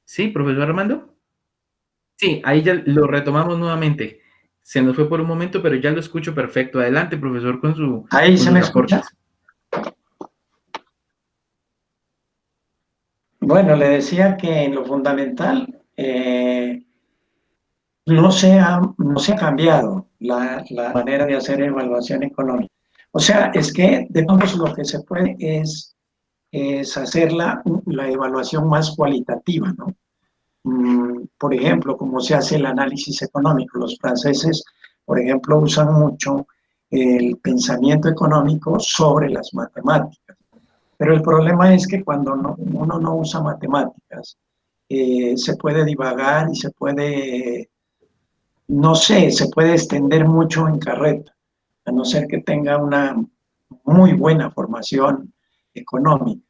¿Sí, profesor Armando? Sí, ahí ya lo retomamos nuevamente. Se nos fue por un momento, pero ya lo escucho perfecto. Adelante, profesor, Ahí con se me sus escucha. aportes. Bueno, le decía que en lo fundamental no se ha cambiado la manera de hacer evaluación económica. O sea, es que de todos lo que se puede es hacer la evaluación más cualitativa, ¿no? Por ejemplo, como se hace el análisis económico. Los franceses, por ejemplo, usan mucho el pensamiento económico sobre las matemáticas. Pero el problema es que cuando uno no usa matemáticas, se puede divagar y se puede, no sé, se puede extender mucho en carreta, a no ser que tenga una muy buena formación económica.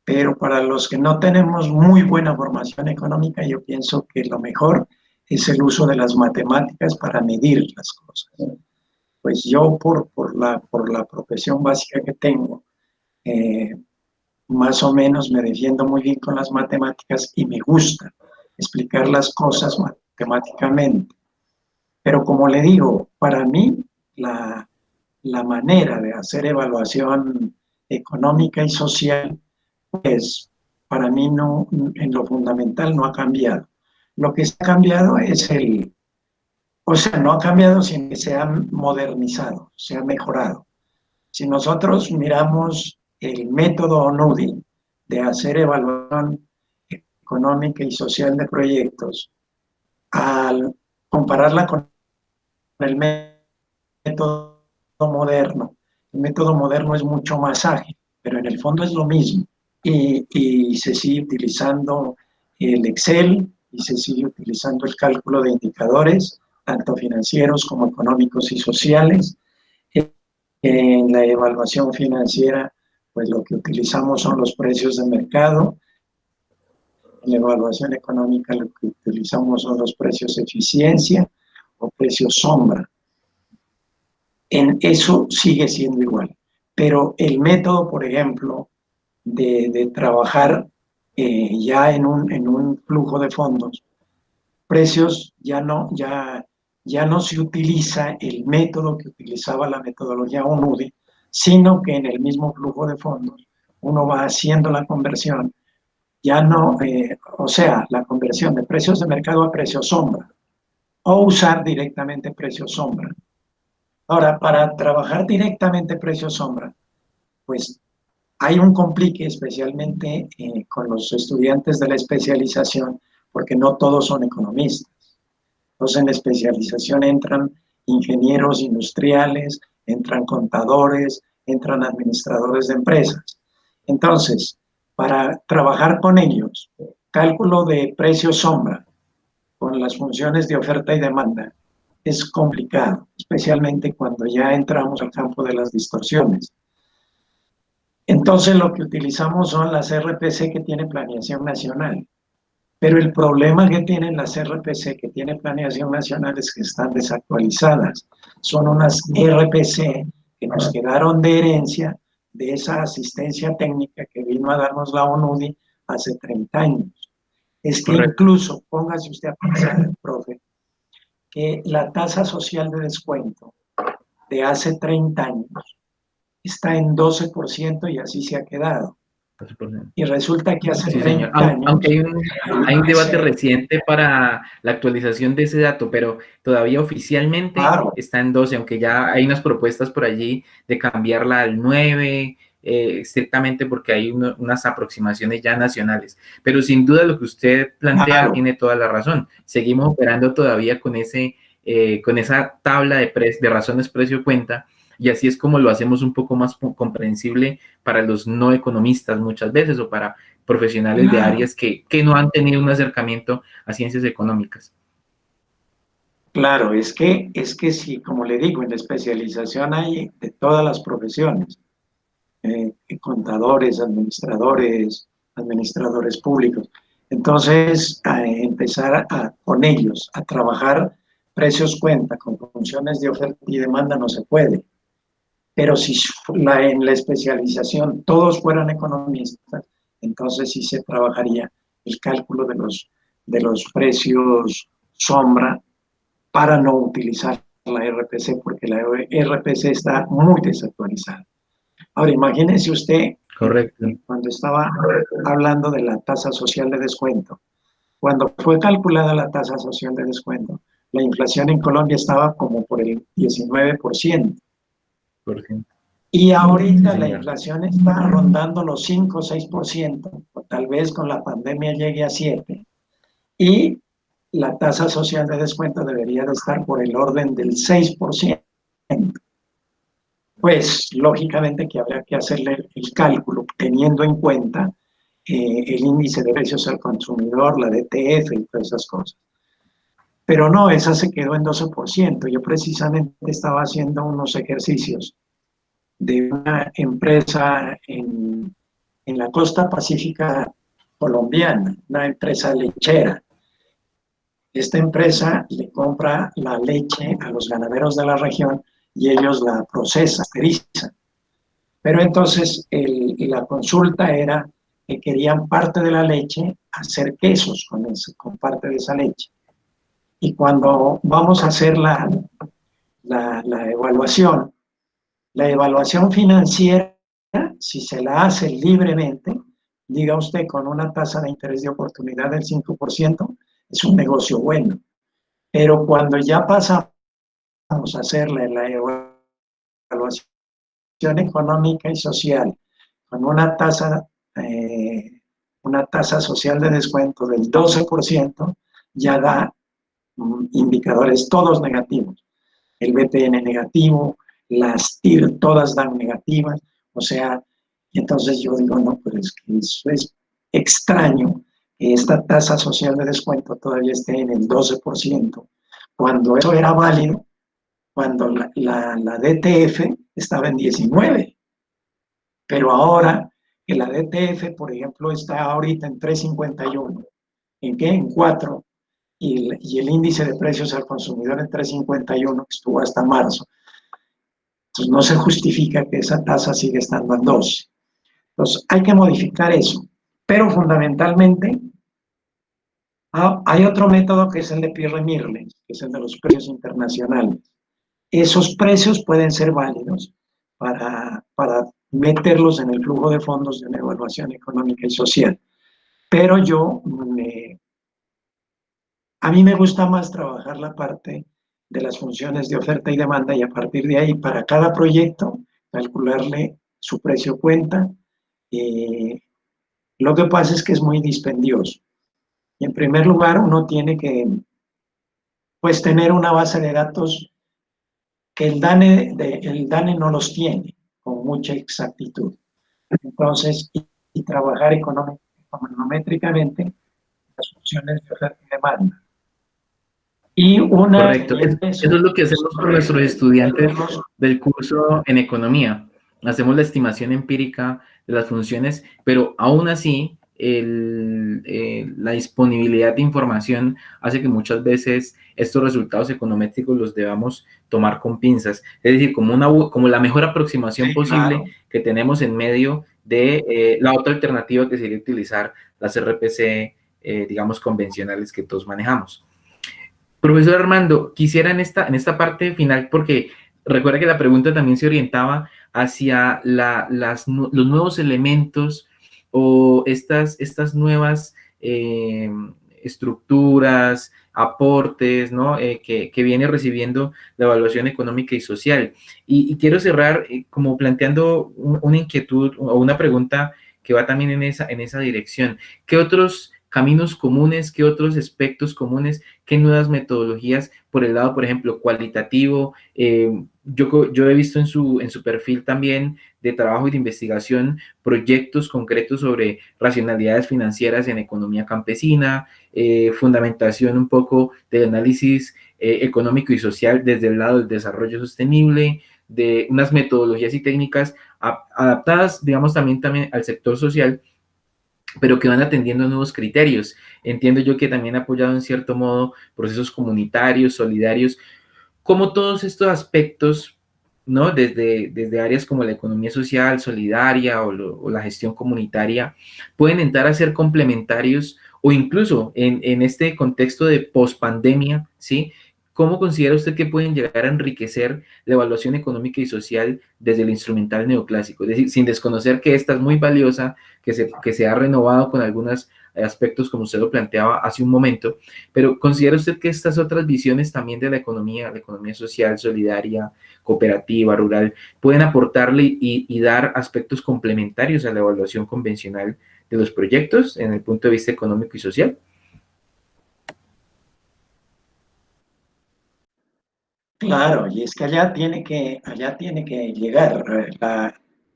Pero para los que no tenemos muy buena formación económica, yo pienso que lo mejor es el uso de las matemáticas para medir las cosas. Pues yo, por la profesión básica que tengo, eh, más o menos me defiendo muy bien con las matemáticas y me gusta explicar las cosas matemáticamente. Pero como le digo, para mí la, la manera de hacer evaluación económica y social, pues para mí no, en lo fundamental no ha cambiado. Lo que se ha cambiado es o sea, no ha cambiado, sino que se ha modernizado, se ha mejorado. Si nosotros miramos el método ONUDI de hacer evaluación económica y social de proyectos, al compararla con el método moderno, el método moderno es mucho más ágil, pero en el fondo es lo mismo. Y se sigue utilizando el Excel y se sigue utilizando el cálculo de indicadores, tanto financieros como económicos y sociales. En la evaluación financiera, pues lo que utilizamos son los precios de mercado. En la evaluación económica lo que utilizamos son los precios de eficiencia o precios sombra. en eso sigue siendo igual. Pero el método, por ejemplo, de trabajar ya en un flujo de fondos, precios ya no se utiliza el método que utilizaba la metodología ONUDI, sino que en el mismo flujo de fondos uno va haciendo la conversión, ya no, o sea, la conversión de precios de mercado a precios sombra, o usar directamente precios sombra. Ahora, para trabajar directamente precios sombra, pues hay un complique, especialmente con los estudiantes de la especialización, porque no todos son economistas. Entonces, en la especialización entran ingenieros industriales, entran contadores, entran administradores de empresas. Entonces, para trabajar con ellos, cálculo de precio sombra con las funciones de oferta y demanda es complicado, especialmente cuando ya entramos al campo de las distorsiones. Entonces, lo que utilizamos son las RPC que tienen planeación nacional. Pero el problema que tienen las RPC que tiene planeación nacional es que están desactualizadas. Son unas RPC que nos quedaron de herencia de esa asistencia técnica que vino a darnos la ONUDI hace 30 años. Es que Correcto. incluso, póngase usted a pensar, profe, que la tasa social de descuento de hace 30 años está en 12% y así se ha quedado. Y resulta que hace Sí, señor. 30 Aunque años hay un debate reciente para la actualización de ese dato, pero todavía oficialmente claro, está en 12, aunque ya hay unas propuestas por allí de cambiarla al 9, estrictamente porque hay unas aproximaciones ya nacionales. Pero sin duda lo que usted plantea claro, tiene toda la razón. Seguimos operando todavía con esa tabla de razones precio-cuenta, y así es como lo hacemos un poco más comprensible para los no economistas muchas veces, o para profesionales de claro, áreas que no han tenido un acercamiento a ciencias económicas. claro. Es que sí, como le digo, en la especialización hay de todas las profesiones, contadores, administradores, administradores públicos. Entonces, empezar con ellos a trabajar precios cuenta con funciones de oferta y demanda no se puede. Pero si en la especialización todos fueran economistas, entonces sí se trabajaría el cálculo de los precios sombra para no utilizar la RPC, porque la RPC está muy desactualizada. Ahora, imagínense usted, Correcto. cuando estaba hablando de la tasa social de descuento, cuando fue calculada la tasa social de descuento, la inflación en Colombia estaba como por el 19%. Por ejemplo. Y Sí, ahorita la señor. inflación está rondando los 5 o 6%, o tal vez con la pandemia llegue a 7%, y la tasa social de descuento debería de estar por el orden del 6%. Pues lógicamente que habría que hacerle el cálculo teniendo en cuenta el índice de precios al consumidor, la DTF y todas esas cosas. Pero no, esa se quedó en 12%. Yo precisamente estaba haciendo unos ejercicios de una empresa en la costa pacífica colombiana, una empresa lechera. Esta empresa le compra la leche a los ganaderos de la región y ellos la procesan, pasteurizan. Pero entonces la consulta era que querían parte de la leche hacer quesos con parte de esa leche. Y cuando vamos a hacer la evaluación financiera, si se la hace libremente, diga usted con una tasa de interés de oportunidad del 5%, es un negocio bueno. Pero cuando ya pasamos a hacerle la evaluación económica y social con una tasa social de descuento del 12%, ya da indicadores todos negativos. El BPN negativo, las TIR todas dan negativas, o sea, y entonces yo digo, no, pero es que eso es extraño que esta tasa social de descuento todavía esté en el 12%, cuando eso era válido, cuando la DTF estaba en 19%. Pero ahora que la DTF, por ejemplo, está ahorita en 3,51, ¿en qué? En 4, y el índice de precios al consumidor en 3,51, que estuvo hasta marzo. Entonces no se justifica que esa tasa siga estando en 12. Entonces hay que modificar eso. Pero fundamentalmente hay otro método que es el de Pierre-Mirles, que es el de los precios internacionales. Esos precios pueden ser válidos para meterlos en el flujo de fondos de una evaluación económica y social. Pero a mí me gusta más trabajar la parte de las funciones de oferta y demanda y a partir de ahí para cada proyecto calcularle su precio cuenta. Lo que pasa es que es muy dispendioso. Y en primer lugar uno tiene que pues tener una base de datos que el DANE no los tiene con mucha exactitud. Entonces, y trabajar econométricamente las funciones de oferta y demanda. Y una Correcto. sería Eso eso. es lo que hacemos con nuestros estudiantes del curso en economía. Hacemos la estimación empírica de las funciones, pero aún así la disponibilidad de información hace que muchas veces estos resultados econométricos los debamos tomar con pinzas. Es decir, como la mejor aproximación posible, claro, que tenemos en medio de la otra alternativa que sería utilizar las RPC, digamos, convencionales que todos manejamos. Profesor Armando, quisiera en esta parte final, porque recuerda que la pregunta también se orientaba hacia los nuevos elementos o estas nuevas estructuras, aportes, ¿no? Que viene recibiendo la evaluación económica y social. Y quiero cerrar como planteando una inquietud o una pregunta que va también en esa dirección. ¿Qué otros caminos comunes, qué otros aspectos comunes, qué nuevas metodologías por el lado, por ejemplo, cualitativo? Yo he visto en su perfil también de trabajo y de investigación proyectos concretos sobre racionalidades financieras en economía campesina, fundamentación un poco del análisis económico y social desde el lado del desarrollo sostenible, de unas metodologías y técnicas adaptadas, digamos, también al sector social, pero que van atendiendo nuevos criterios. Entiendo yo que también ha apoyado en cierto modo procesos comunitarios, solidarios, como todos estos aspectos, ¿no? Desde áreas como la economía social, solidaria o la gestión comunitaria, pueden entrar a ser complementarios o incluso en este contexto de pospandemia, ¿sí? ¿Cómo considera usted que pueden llegar a enriquecer la evaluación económica y social desde el instrumental neoclásico? Es decir, sin desconocer que esta es muy valiosa, que se ha renovado con algunos aspectos como usted lo planteaba hace un momento, pero ¿considera usted que estas otras visiones también de la economía social, solidaria, cooperativa, rural, pueden aportarle y dar aspectos complementarios a la evaluación convencional de los proyectos en el punto de vista económico y social? Claro, y es que allá tiene que llegar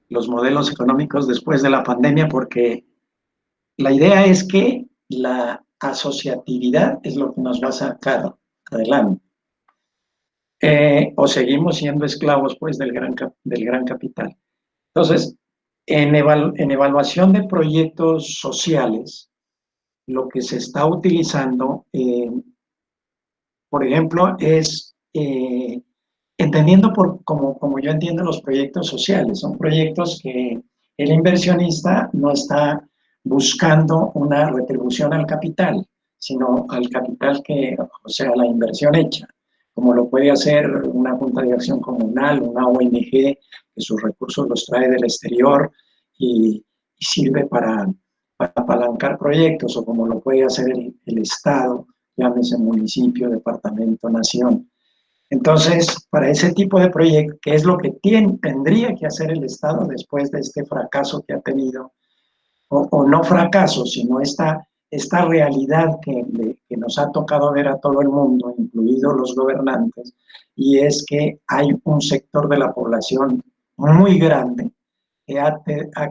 los modelos económicos después de la pandemia, porque la idea es que la asociatividad es lo que nos va a sacar adelante. O seguimos siendo esclavos pues del gran capital. Entonces, en evaluación de proyectos sociales, lo que se está utilizando, por ejemplo, es entendiendo como yo entiendo los proyectos sociales. Son proyectos que el inversionista no está buscando una retribución al capital, sino al capital o sea, la inversión hecha, como lo puede hacer una junta de acción comunal, una ONG, que sus recursos los trae del exterior y sirve para apalancar proyectos, o como lo puede hacer el Estado, llámese municipio, departamento, nación. Entonces, para ese tipo de proyectos, que es lo que tendría que hacer el Estado después de este fracaso que ha tenido, o no fracaso, sino esta realidad que nos ha tocado ver a todo el mundo, incluidos los gobernantes, y es que hay un sector de la población muy grande que ha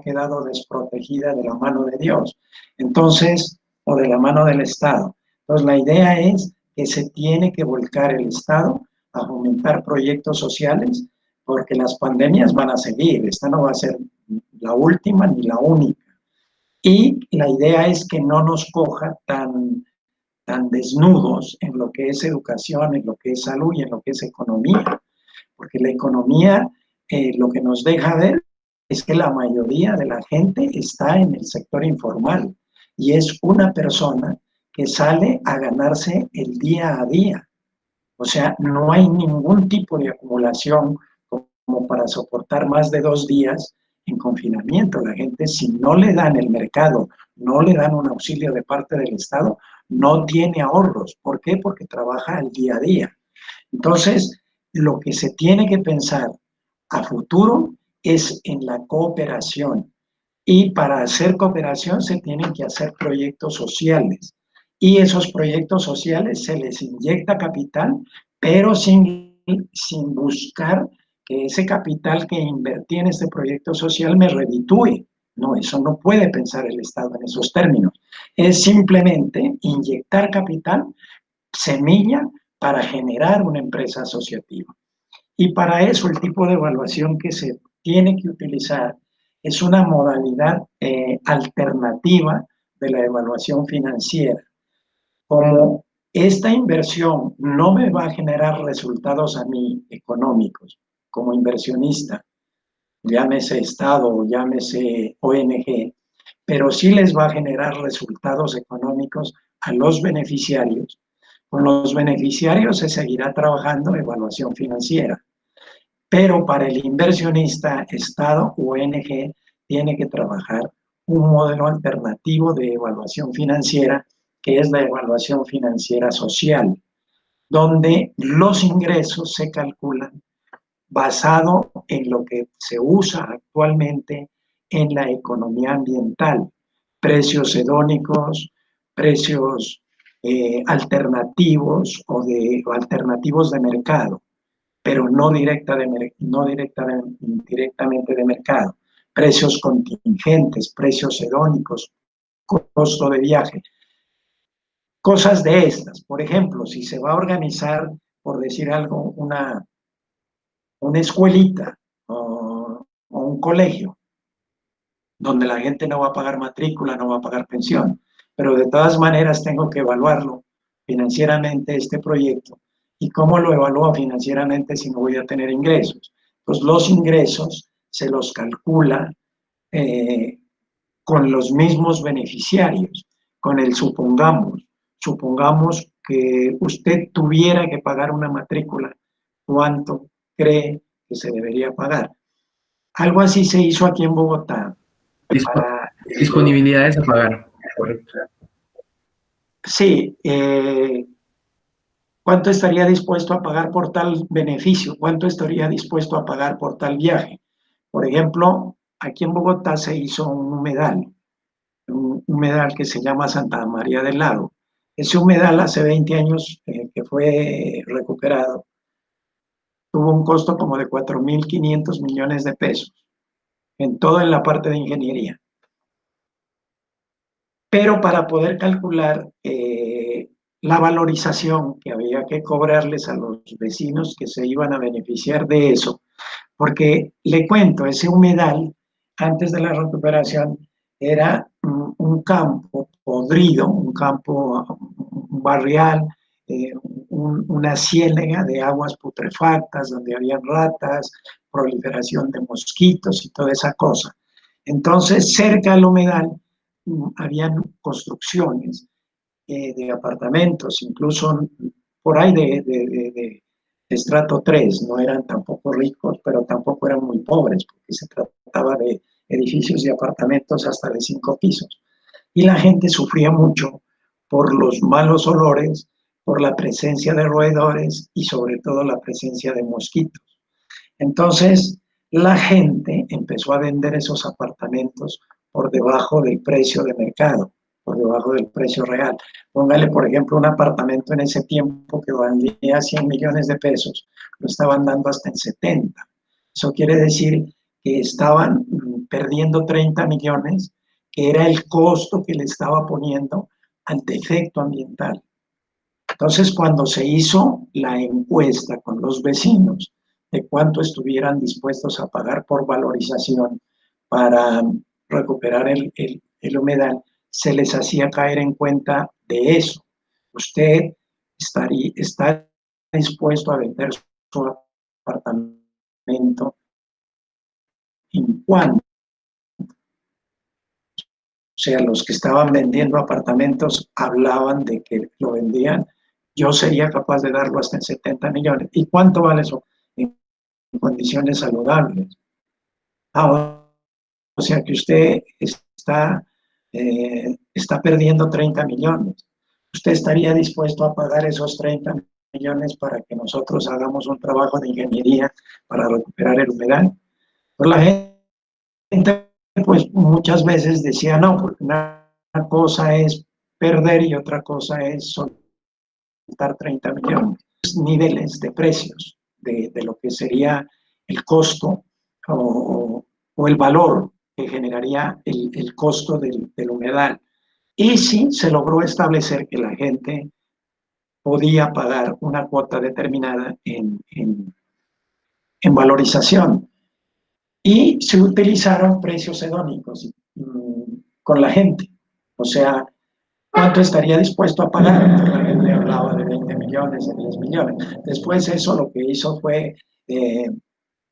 quedado desprotegida de la mano de Dios, entonces, o de la mano del Estado. Entonces, la idea es que se tiene que volcar el Estado a fomentar proyectos sociales, porque las pandemias van a seguir, esta no va a ser la última ni la única. Y la idea es que no nos coja tan desnudos en lo que es educación, en lo que es salud y en lo que es economía, porque la economía lo que nos deja ver es que la mayoría de la gente está en el sector informal y es una persona que sale a ganarse el día a día. O sea, no hay ningún tipo de acumulación como para soportar más de 2 días en confinamiento. La gente, si no le dan el mercado, no le dan un auxilio de parte del Estado, no tiene ahorros. ¿Por qué? Porque trabaja al día a día. Entonces, lo que se tiene que pensar a futuro es en la cooperación. Y para hacer cooperación se tienen que hacer proyectos sociales. Y esos proyectos sociales se les inyecta capital, pero sin buscar que ese capital que invertí en este proyecto social me reditúe. No, eso no puede pensar el Estado en esos términos. Es simplemente inyectar capital, semilla, para generar una empresa asociativa. Y para eso el tipo de evaluación que se tiene que utilizar es una modalidad alternativa de la evaluación financiera. Como esta inversión no me va a generar resultados a mí económicos como inversionista, llámese Estado o llámese ONG, pero sí les va a generar resultados económicos a los beneficiarios. Con los beneficiarios se seguirá trabajando evaluación financiera. Pero para el inversionista, Estado o ONG tiene que trabajar un modelo alternativo de evaluación financiera, que es la evaluación financiera social, donde los ingresos se calculan basado en lo que se usa actualmente en la economía ambiental, precios hedónicos, precios alternativos o alternativos de mercado, pero directamente de mercado. Precios contingentes, precios hedónicos, costo de viaje. Cosas de estas. Por ejemplo, si se va a organizar, por decir algo, una escuelita o un colegio, donde la gente no va a pagar matrícula, no va a pagar pensión, pero de todas maneras tengo que evaluarlo financieramente este proyecto. ¿Y cómo lo evalúo financieramente si no voy a tener ingresos? Pues los ingresos se los calcula eh, con los mismos beneficiarios, con el supongamos que usted tuviera que pagar una matrícula, ¿cuánto cree que se debería pagar? Algo así se hizo aquí en Bogotá Dispo- para Disponibilidades a pagar. Correcto. sí, ¿cuánto estaría dispuesto a pagar por tal beneficio? ¿Cuánto estaría dispuesto a pagar por tal viaje? Por ejemplo, aquí en Bogotá se hizo un humedal que se llama Santa María del Lago. Ese humedal hace 20 años que fue recuperado, tuvo un costo como de 4.500 millones de pesos, en todo en la parte de ingeniería. Pero para poder calcular la valorización que había que cobrarles a los vecinos que se iban a beneficiar de eso, porque le cuento, ese humedal antes de la recuperación era un campo podrido, un campo un barrial, una ciénaga de aguas putrefactas donde había ratas, proliferación de mosquitos y toda esa cosa. Entonces, cerca del humedal habían construcciones de apartamentos, incluso por ahí de estrato 3, no eran tampoco ricos, pero tampoco eran muy pobres, porque se trataba de edificios y apartamentos hasta de 5 pisos. Y la gente sufría mucho por los malos olores, por la presencia de roedores y sobre todo la presencia de mosquitos. Entonces, la gente empezó a vender esos apartamentos por debajo del precio de mercado, por debajo del precio real. Póngale, por ejemplo, un apartamento en ese tiempo que valía 100 millones de pesos, lo estaban dando hasta en 70. Eso quiere decir que estaban perdiendo 30 millones, que era el costo que le estaba poniendo al defecto ambiental. Entonces, cuando se hizo la encuesta con los vecinos de cuánto estuvieran dispuestos a pagar por valorización para recuperar el humedal, se les hacía caer en cuenta de eso. Usted está dispuesto a vender su apartamento en cuánto. O sea, los que estaban vendiendo apartamentos hablaban de que lo vendían. Yo sería capaz de darlo hasta en 70 millones. ¿Y cuánto vale eso? En condiciones saludables. Ahora, o sea que usted está perdiendo 30 millones. ¿Usted estaría dispuesto a pagar esos 30 millones para que nosotros hagamos un trabajo de ingeniería para recuperar el humedal? Pues la gente, pues muchas veces decía no, porque una cosa es perder y otra cosa es soltar 30 millones. Niveles de precios de lo que sería el costo o el valor que generaría el costo del humedal. Y sí se logró establecer que la gente podía pagar una cuota determinada en valorización. Y se utilizaron precios hedónicos con la gente. O sea, ¿cuánto estaría dispuesto a pagar? La gente hablaba de 20 millones, de 10 millones. Después eso lo que hizo fue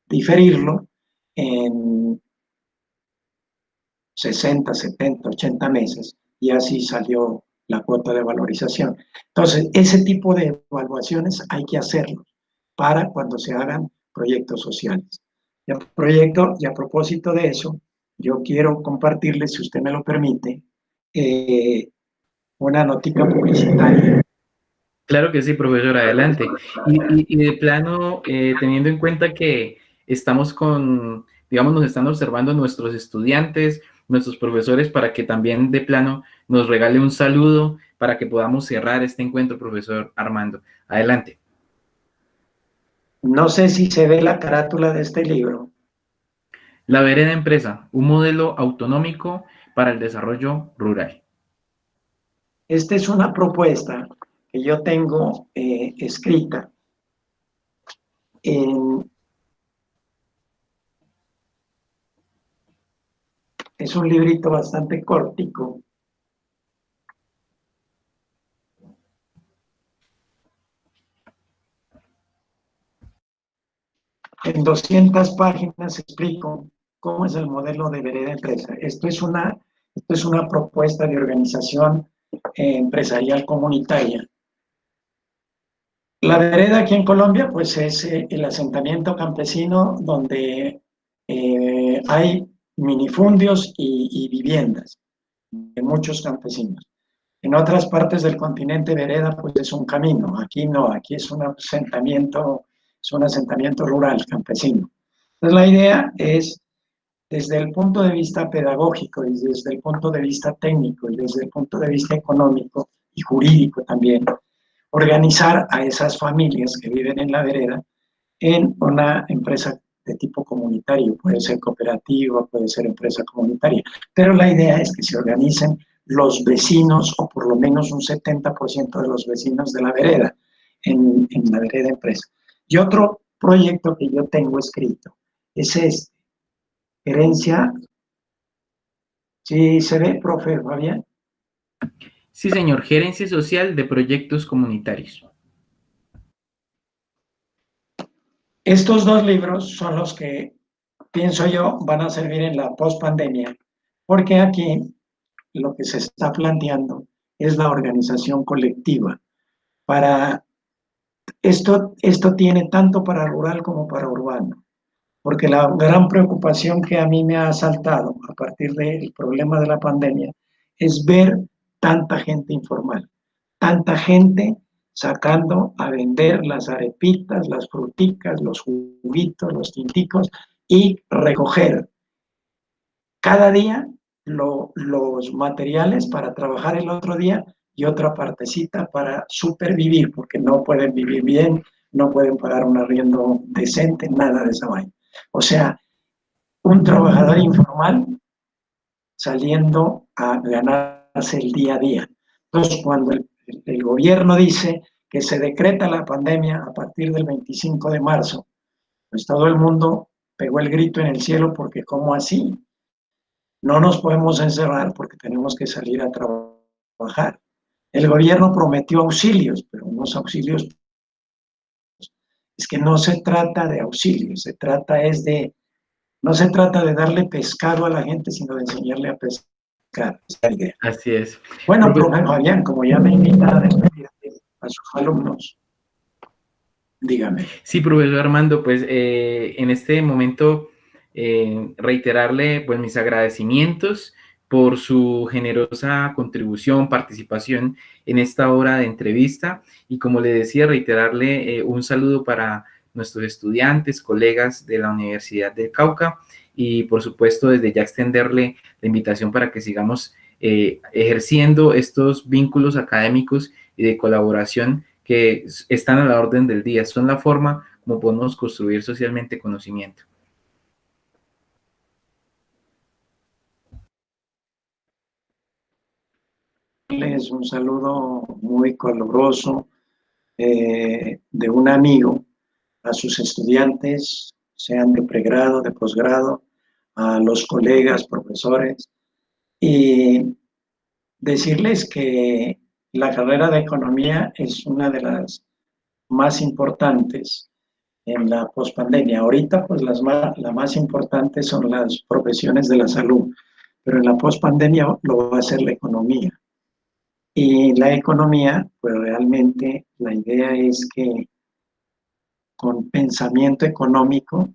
diferirlo en 60, 70, 80 meses y así salió la cuota de valorización. Entonces, ese tipo de evaluaciones hay que hacerlo para cuando se hagan proyectos sociales. Y a propósito de eso, yo quiero compartirles, si usted me lo permite, una notica publicitaria. Claro que sí, profesor, adelante. Y de plano, teniendo en cuenta que estamos con, digamos, nos están observando nuestros estudiantes, nuestros profesores, para que también de plano nos regale un saludo para que podamos cerrar este encuentro, profesor Armando. Adelante. No sé si se ve la carátula de este libro. La Vereda Empresa, un modelo autonómico para el desarrollo rural. Esta es una propuesta que yo tengo escrita en, es un librito bastante cortico. En 200 páginas explico cómo es el modelo de Vereda Empresa. Esto es una propuesta de organización empresarial comunitaria. La vereda aquí en Colombia, pues es el asentamiento campesino donde hay minifundios y viviendas de muchos campesinos. En otras partes del continente, vereda, pues es un camino. Aquí no, aquí es es un asentamiento rural, campesino. Entonces la idea es, desde el punto de vista pedagógico y desde el punto de vista técnico y desde el punto de vista económico y jurídico también, organizar a esas familias que viven en la vereda en una empresa de tipo comunitario, puede ser cooperativa, puede ser empresa comunitaria, pero la idea es que se organicen los vecinos, o por lo menos un 70% de los vecinos de la vereda, en la vereda empresa. Y otro proyecto que yo tengo escrito es este, herencia, ¿sí se ve, profe Fabián? Sí, señor, gerencia social de proyectos comunitarios. Estos dos libros son los que, pienso yo, van a servir en la pospandemia, porque aquí lo que se está planteando es la organización colectiva. Para esto tiene tanto para rural como para urbano, porque la gran preocupación que a mí me ha asaltado a partir del problema de la pandemia es ver tanta gente informal, tanta gente sacando a vender las arepitas, las fruticas, los juguitos, los tinticos y recoger cada día los materiales para trabajar el otro día y otra partecita para supervivir, porque no pueden vivir bien, no pueden pagar un arriendo decente, nada de esa vaina. O sea, un trabajador informal saliendo a ganarse el día a día. Entonces, cuando el gobierno dice que se decreta la pandemia a partir del 25 de marzo, pues todo el mundo pegó el grito en el cielo porque ¿cómo así? No nos podemos encerrar porque tenemos que salir a trabajar. El gobierno prometió auxilios, pero unos auxilios, es que no se trata de auxilios, se trata es de No se trata de darle pescado a la gente, sino de enseñarle a pescar. Esa es la idea. Así es. Bueno, Profesor, profe Fabián, como ya me invita a despedir a sus alumnos, dígame. sí, profesor Armando, pues en este momento reiterarle pues mis agradecimientos por su generosa contribución, participación en esta hora de entrevista y como le decía, reiterarle un saludo para nuestros estudiantes, colegas de la Universidad del Cauca y por supuesto desde ya extenderle la invitación para que sigamos ejerciendo estos vínculos académicos y de colaboración que están a la orden del día, son la forma como podemos construir socialmente conocimiento. Es un saludo muy caluroso de un amigo a sus estudiantes, sean de pregrado, de posgrado, a los colegas, profesores, y decirles que la carrera de economía es una de las más importantes en la pospandemia. Ahorita, pues la más importante son las profesiones de la salud, pero en la pospandemia lo va a ser la economía. Y la economía, pues realmente la idea es que con pensamiento económico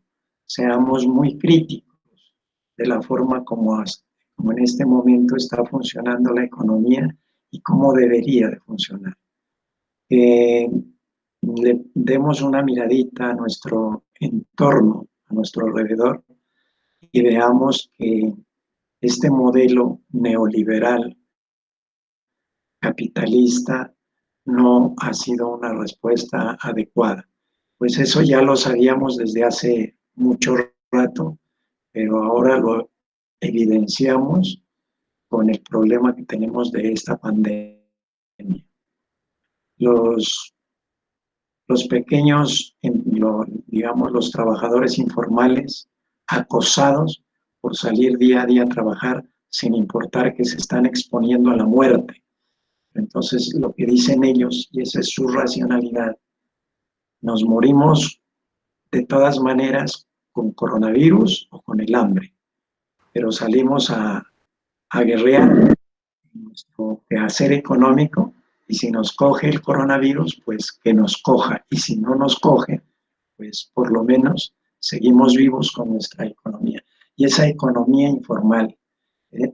seamos muy críticos de la forma como en este momento está funcionando la economía y cómo debería de funcionar. Le demos una miradita a nuestro entorno, a nuestro alrededor, y veamos que este modelo neoliberal capitalista no ha sido una respuesta adecuada. Pues eso ya lo sabíamos desde hace mucho rato, pero ahora lo evidenciamos con el problema que tenemos de esta pandemia. Los, los pequeños, digamos, los trabajadores informales, acosados por salir día a día a trabajar sin importar que se están exponiendo a la muerte. Entonces, lo que dicen ellos, y esa es su racionalidad, nos morimos de todas maneras con coronavirus o con el hambre, pero salimos a guerrear nuestro quehacer económico y si nos coge el coronavirus, pues que nos coja. Y si no nos coge, pues por lo menos seguimos vivos con nuestra economía. Y esa economía informal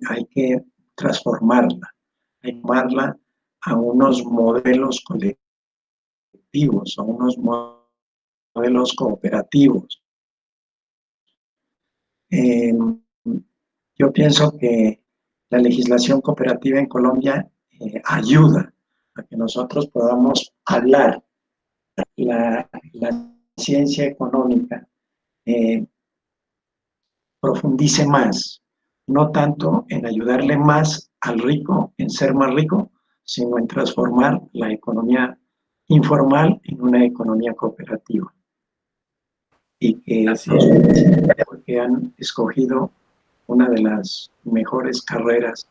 hay que transformarla, hay que tomarla a unos modelos colectivos, a unos modelos cooperativos. Eh, yo pienso que la legislación cooperativa en Colombia ayuda a que nosotros podamos hablar la ciencia económica, profundice más, no tanto en ayudarle más al rico, en ser más rico, sino en transformar la economía informal en una economía cooperativa. Y que porque han escogido una de las mejores carreras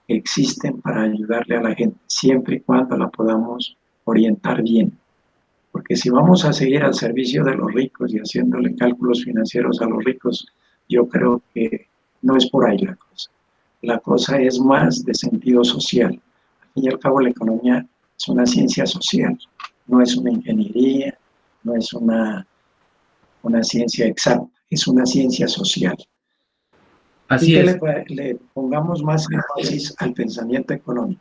que existen para ayudarle a la gente, siempre y cuando la podamos orientar bien. Porque si vamos a seguir al servicio de los ricos y haciéndole cálculos financieros a los ricos, yo creo que no es por ahí la cosa. La cosa es más de sentido social. Al fin y al cabo, la economía es una ciencia social, no es una ingeniería, no es una ciencia exacta, es una ciencia social. Y Así que es. le pongamos más énfasis al pensamiento económico.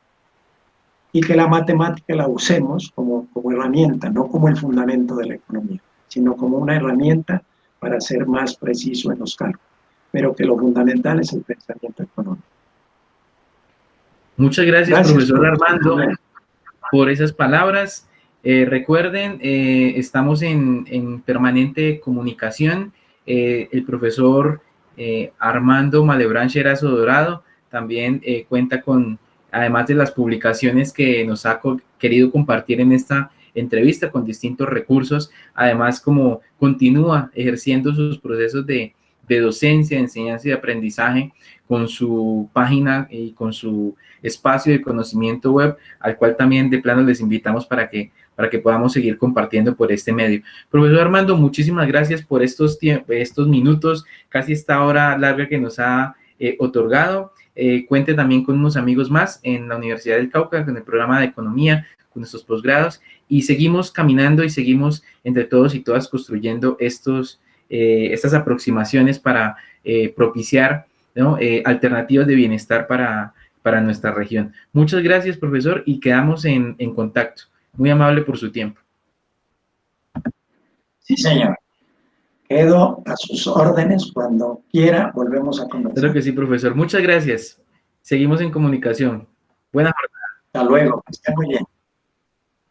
Y que la matemática la usemos como herramienta, no como el fundamento de la economía, sino como una herramienta para ser más preciso en los cálculos. Pero que lo fundamental es el pensamiento económico. Muchas gracias, Gracias, profesor profesor. Armando, por esas palabras. Recuerden, estamos en permanente comunicación. El profesor Armando Malebrán Sherazo Dorado también cuenta con, además de las publicaciones que nos ha querido compartir en esta entrevista con distintos recursos, además como continúa ejerciendo sus procesos de docencia, de enseñanza y de aprendizaje con su página y con su espacio de conocimiento web, al cual también de plano les invitamos para que para que podamos seguir compartiendo por este medio. Profesor Armando, muchísimas gracias por estos minutos, casi esta hora larga que nos ha otorgado. Cuente también con unos amigos más en la Universidad del Cauca, con el programa de economía, con nuestros posgrados, y seguimos caminando y seguimos entre todos y todas construyendo estas aproximaciones para propiciar, ¿no? Alternativas de bienestar para nuestra región. Muchas gracias, profesor, y quedamos en contacto. Muy amable por su tiempo. Sí, señor. Quedo a sus órdenes. Cuando quiera, volvemos a conversar. Claro que sí, profesor. Muchas gracias. Seguimos en comunicación. Buena jornada. Hasta luego. Que esté muy bien.